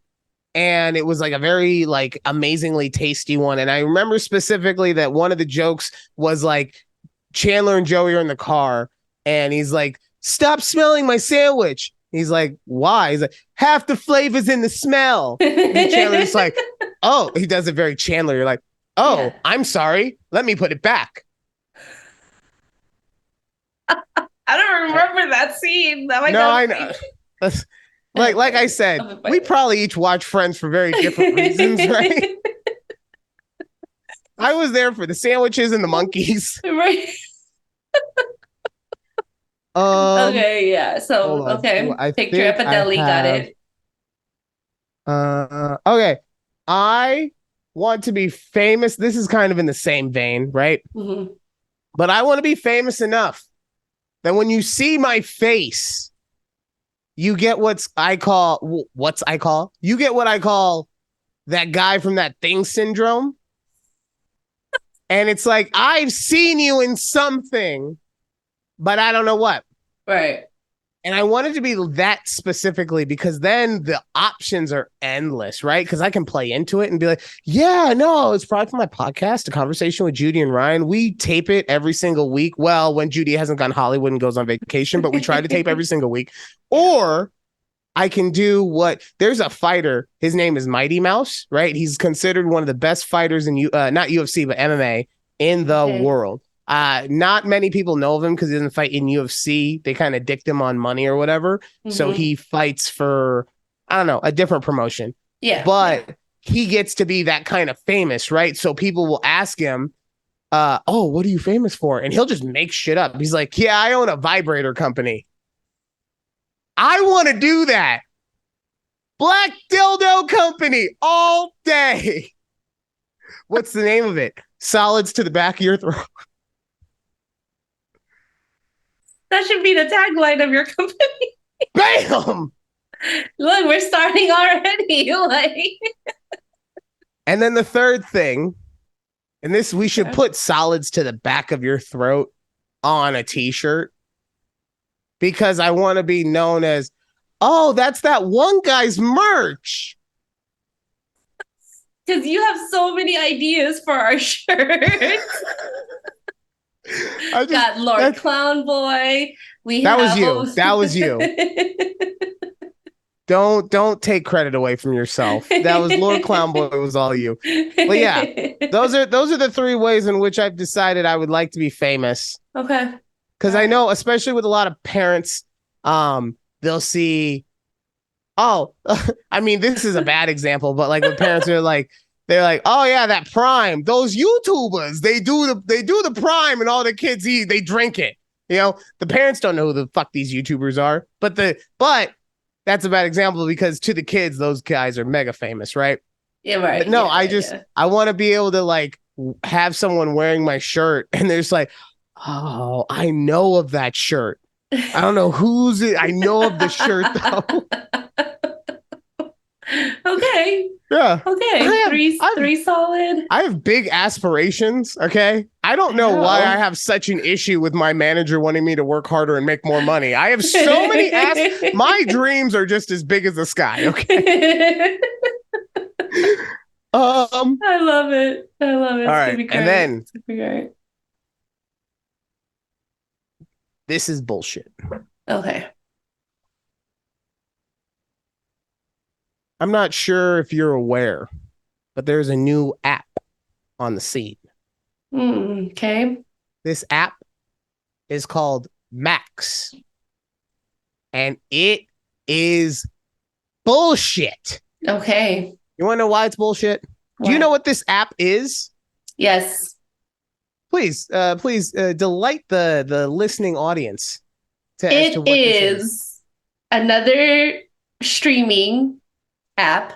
and it was like a very like amazingly tasty one. And I remember specifically that one of the jokes was like Chandler and Joey are in the car, and he's like, "Stop smelling my sandwich." He's like, "Why?" He's like, "Half the flavor's in the smell." And Chandler's like, "Oh," he does it very Chandler. You're like, "Oh, yeah. I'm sorry. Let me put it back." I don't remember that scene. That no, I know. Like I said, we probably each watch Friends for very different reasons, right? I was there for the sandwiches and the monkeys. Right. Okay, yeah. So, okay. Picture at the deli, got it. Okay. I want to be famous. This is kind of in the same vein, right? Mm-hmm. But I want to be famous enough that when you see my face, you get you get what I call that guy from That Thing syndrome. And it's like, I've seen you in something, but I don't know what. Right. And I wanted to be that specifically because then the options are endless, right? Because I can play into it and be like, yeah, no, it's probably for my podcast, A Conversation with Judy and Ryan. We tape it every single week. Well, when Judy hasn't gone Hollywood and goes on vacation, but we try to tape every single week. Or I can do there's a fighter. His name is Mighty Mouse, right? He's considered one of the best fighters in not UFC, but MMA in the world. Not many people know of him because he doesn't fight in UFC. They kind of dicked him on money or whatever. Mm-hmm. So he fights for, I don't know, a different promotion. Yeah. But he gets to be that kind of famous, right? So people will ask him, oh, what are you famous for? And he'll just make shit up. He's like, yeah, I own a vibrator company. I want to do that. Black Dildo Company all day. What's the name of it? Solids to the back of your throat. That should be the tagline of your company. Bam! Look, we're starting already. And then the third thing, and this, we should put solids to the back of your throat on a t-shirt because I want to be known as, oh, that's that one guy's merch. Because you have so many ideas for our shirt. Got Lord Clown Boy. That was you. Don't take credit away from yourself. That was Lord Clown Boy. It was all you. But yeah, those are the three ways in which I've decided I would like to be famous. Okay. Because I know, especially with a lot of parents, they'll see. Oh, I mean, this is a bad example, but like the parents are like. They're like, oh yeah, that Prime. Those YouTubers, they do the Prime, and all the kids eat, they drink it. You know, the parents don't know who the fuck these YouTubers are, but that's a bad example because to the kids, those guys are mega famous, right? Yeah, right. But no, I want to be able to like have someone wearing my shirt, and they're just like, oh, I know of that shirt. I don't know who's it. I know of the shirt though. Okay. Yeah. Okay. Three solid. I have big aspirations. Okay. I don't know why I have such an issue with my manager wanting me to work harder and make more money. I have so many my dreams are just as big as the sky. Okay. I love it. All right. And then this is bullshit. Okay. I'm not sure if you're aware, but there's a new app on the scene. Okay. This app is called Max. And it is bullshit. Okay. You want to know why it's bullshit? What? Do you know what this app is? Yes. Please delight the listening audience. It is another streaming app.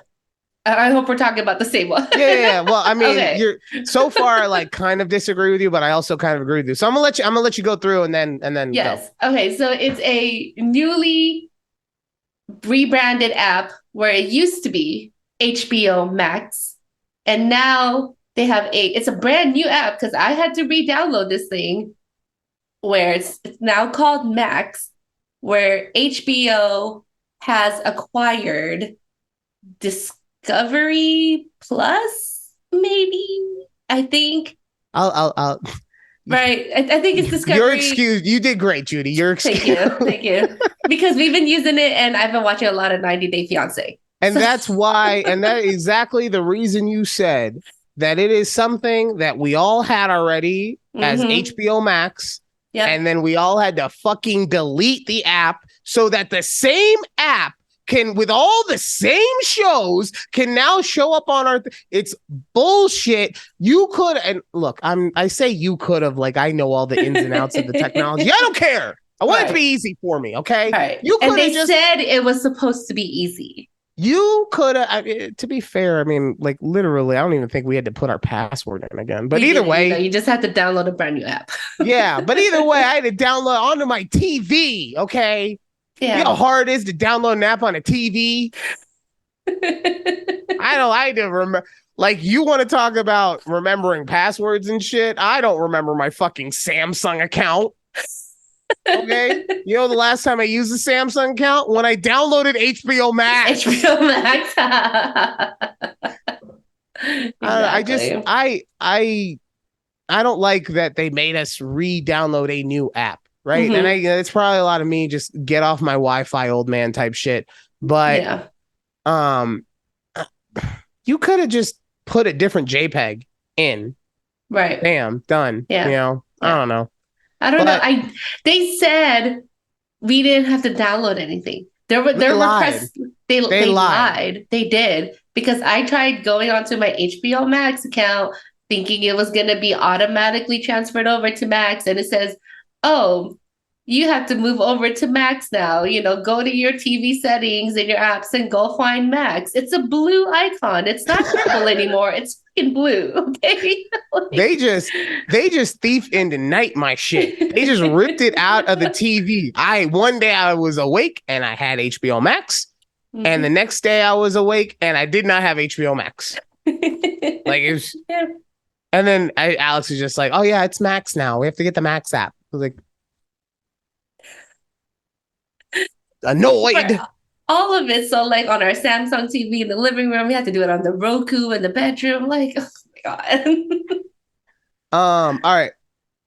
I hope we're talking about the same one. Yeah. Well, I mean, you're so far like kind of disagree with you, but I also kind of agree with you. So I'm gonna let you go through and then yes. Go. Okay. So it's a newly rebranded app where it used to be HBO Max, and now they have it's a brand new app because I had to re-download this thing where it's now called Max, where HBO has acquired Discovery Plus, maybe. I think. I'll Right. I think it's You're Discovery. excused. You did great, Judy. You're Thank excused. you. Thank you. Because we've been using it and I've been watching a lot of 90 Day Fiance. And So, that's why, and that is exactly the reason you said that it is something that we all had already as HBO Max. Yep. And then we all had to fucking delete the app so that the same app can, with all the same shows, can now show up on our. It's bullshit. You could, and look, I say you could have, like I know all the ins and outs of the technology. I don't care. I want it to be easy for me. Okay. Right. You could and they just said it was supposed to be easy. You could have, to be fair, I mean, like literally, I don't even think we had to put our password in again. But either way, you just had to download a brand new app. Yeah, but either way, I had to download onto my TV. Okay, yeah. You know how hard it is to download an app on a TV. I had to remember. Like, you want to talk about remembering passwords and shit? I don't remember my fucking Samsung account. Okay, you know the last time I used the Samsung account when I downloaded HBO Max. HBO Max. Exactly. I don't like that they made us re-download a new app, right? And it's probably a lot of me just get off my Wi-Fi, old man type shit. But you could have just put a different JPEG in. Right. Bam, done. Yeah. You know, I don't know. They said we didn't have to download anything. They lied. They lied. They did, because I tried going onto my HBO Max account thinking it was going to be automatically transferred over to Max, and it says, "Oh, you have to move over to Max now. You know, go to your TV settings and your apps and go find Max." It's a blue icon. It's not purple anymore. It's fucking blue. Okay. They just thief into night my shit. They just ripped it out of the TV. One day I was awake and I had HBO Max. And the next day I was awake and I did not have HBO Max. Like, it was, and then Alex was just like, "Oh yeah, it's Max now. We have to get the Max app." I was like, annoyed. All of it. So like on our Samsung TV in the living room, we had to do it on the Roku in the bedroom. Like, oh my God. All right.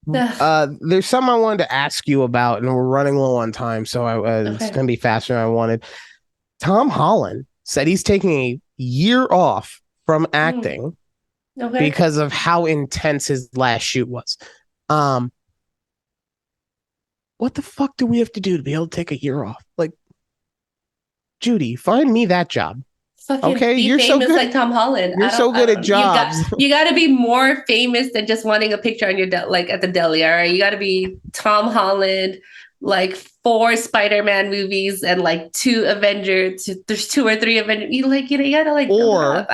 There's something I wanted to ask you about, and we're running low on time, so it's gonna be faster than I wanted. Tom Holland said he's taking a year off from acting because of how intense his last shoot was. What the fuck do we have to do to be able to take a year off? Like, Judy, find me that job. Okay, you're so good, like Tom Holland. You're so good at jobs. You got to be more famous than just wanting a picture on your like at the deli. All right, you got to be Tom Holland, like 4 Spider-Man movies and like 2 Avengers. There's 2 or 3 Avengers. You gotta like. Or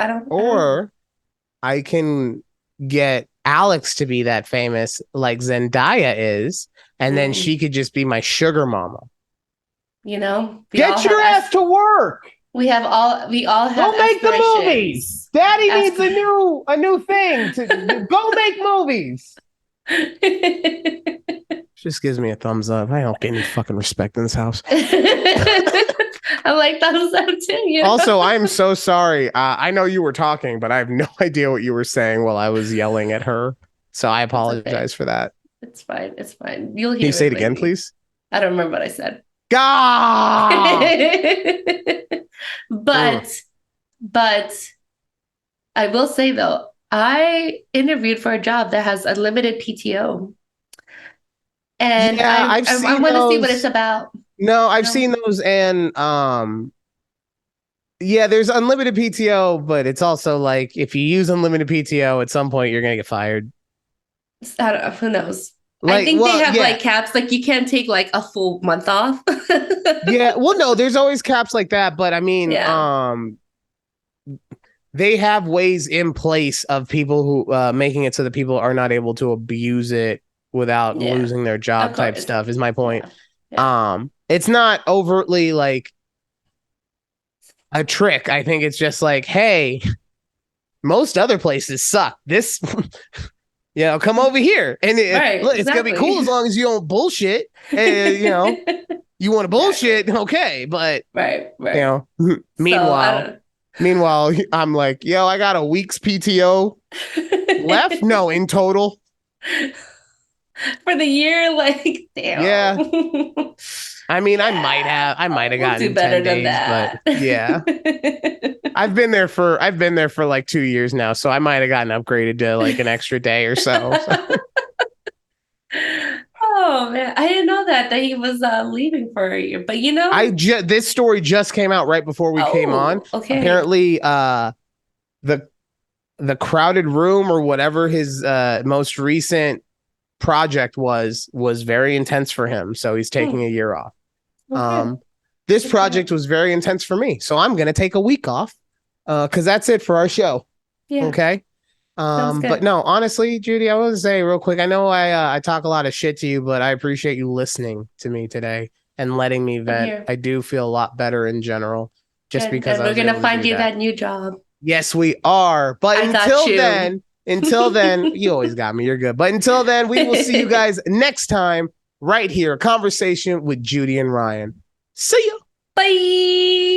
I can get Alex to be that famous, like Zendaya is, and then she could just be my sugar mama. You know, get your ass to work. We all have. Go make the movies. Daddy needs a new thing to go make movies. Just gives me a thumbs up. I don't get any fucking respect in this house. I'm like, thumbs up too. You know? Also, I'm so sorry. I know you were talking, but I have no idea what you were saying while I was yelling at her. So I apologize for that. It's fine. It's fine. You'll hear. Can you say it again, please? I don't remember what I said. God. But I will say though, I interviewed for a job that has unlimited PTO. And I want to see what it's about. No, I've seen those, and there's unlimited PTO, but it's also like if you use unlimited PTO, at some point you're gonna get fired. I don't know, who knows? I think they have like caps, like you can't take like a full month off. No, there's always caps like that, but I mean, they have ways in place of people who making it so that people are not able to abuse it without losing their job type stuff is my point. It's not overtly like a trick. I think it's just like, hey, most other places suck. This come over here, and it's gonna be cool as long as you don't bullshit. And, you want to bullshit, okay? But right. meanwhile, Meanwhile, I'm like, yo, I got a week's PTO left. No, in total. For the year, like, Yeah. damn. I mean, Yeah, I might have we'll do gotten better 10 than days, but that. yeah. I've been there for like 2 years now, so I might have gotten upgraded to like an extra day or so. Oh man, I didn't know that he was leaving for a year. But This story just came out right before we came on. oh, okay. Apparently, the the crowded room or whatever his most recent project was very intense for him, so he's Hmm, taking a year off. okay. This Good for project him. was very intense for me, so I'm gonna take a week off because that's it for our show. Yeah, Okay. sounds But good. no, honestly, Judy, I want to say real quick. I know I talk a lot of shit to you, but I appreciate you listening to me today and letting me I'm vent. here. I do feel a lot better in general just Good. because And I we're was gonna able to find do you that. that new job. Yes, we are. But I got you. until then, you always got me. You're good. But until then, we will see you guys next time right here. A conversation with Judy and Ryan. See ya. Bye.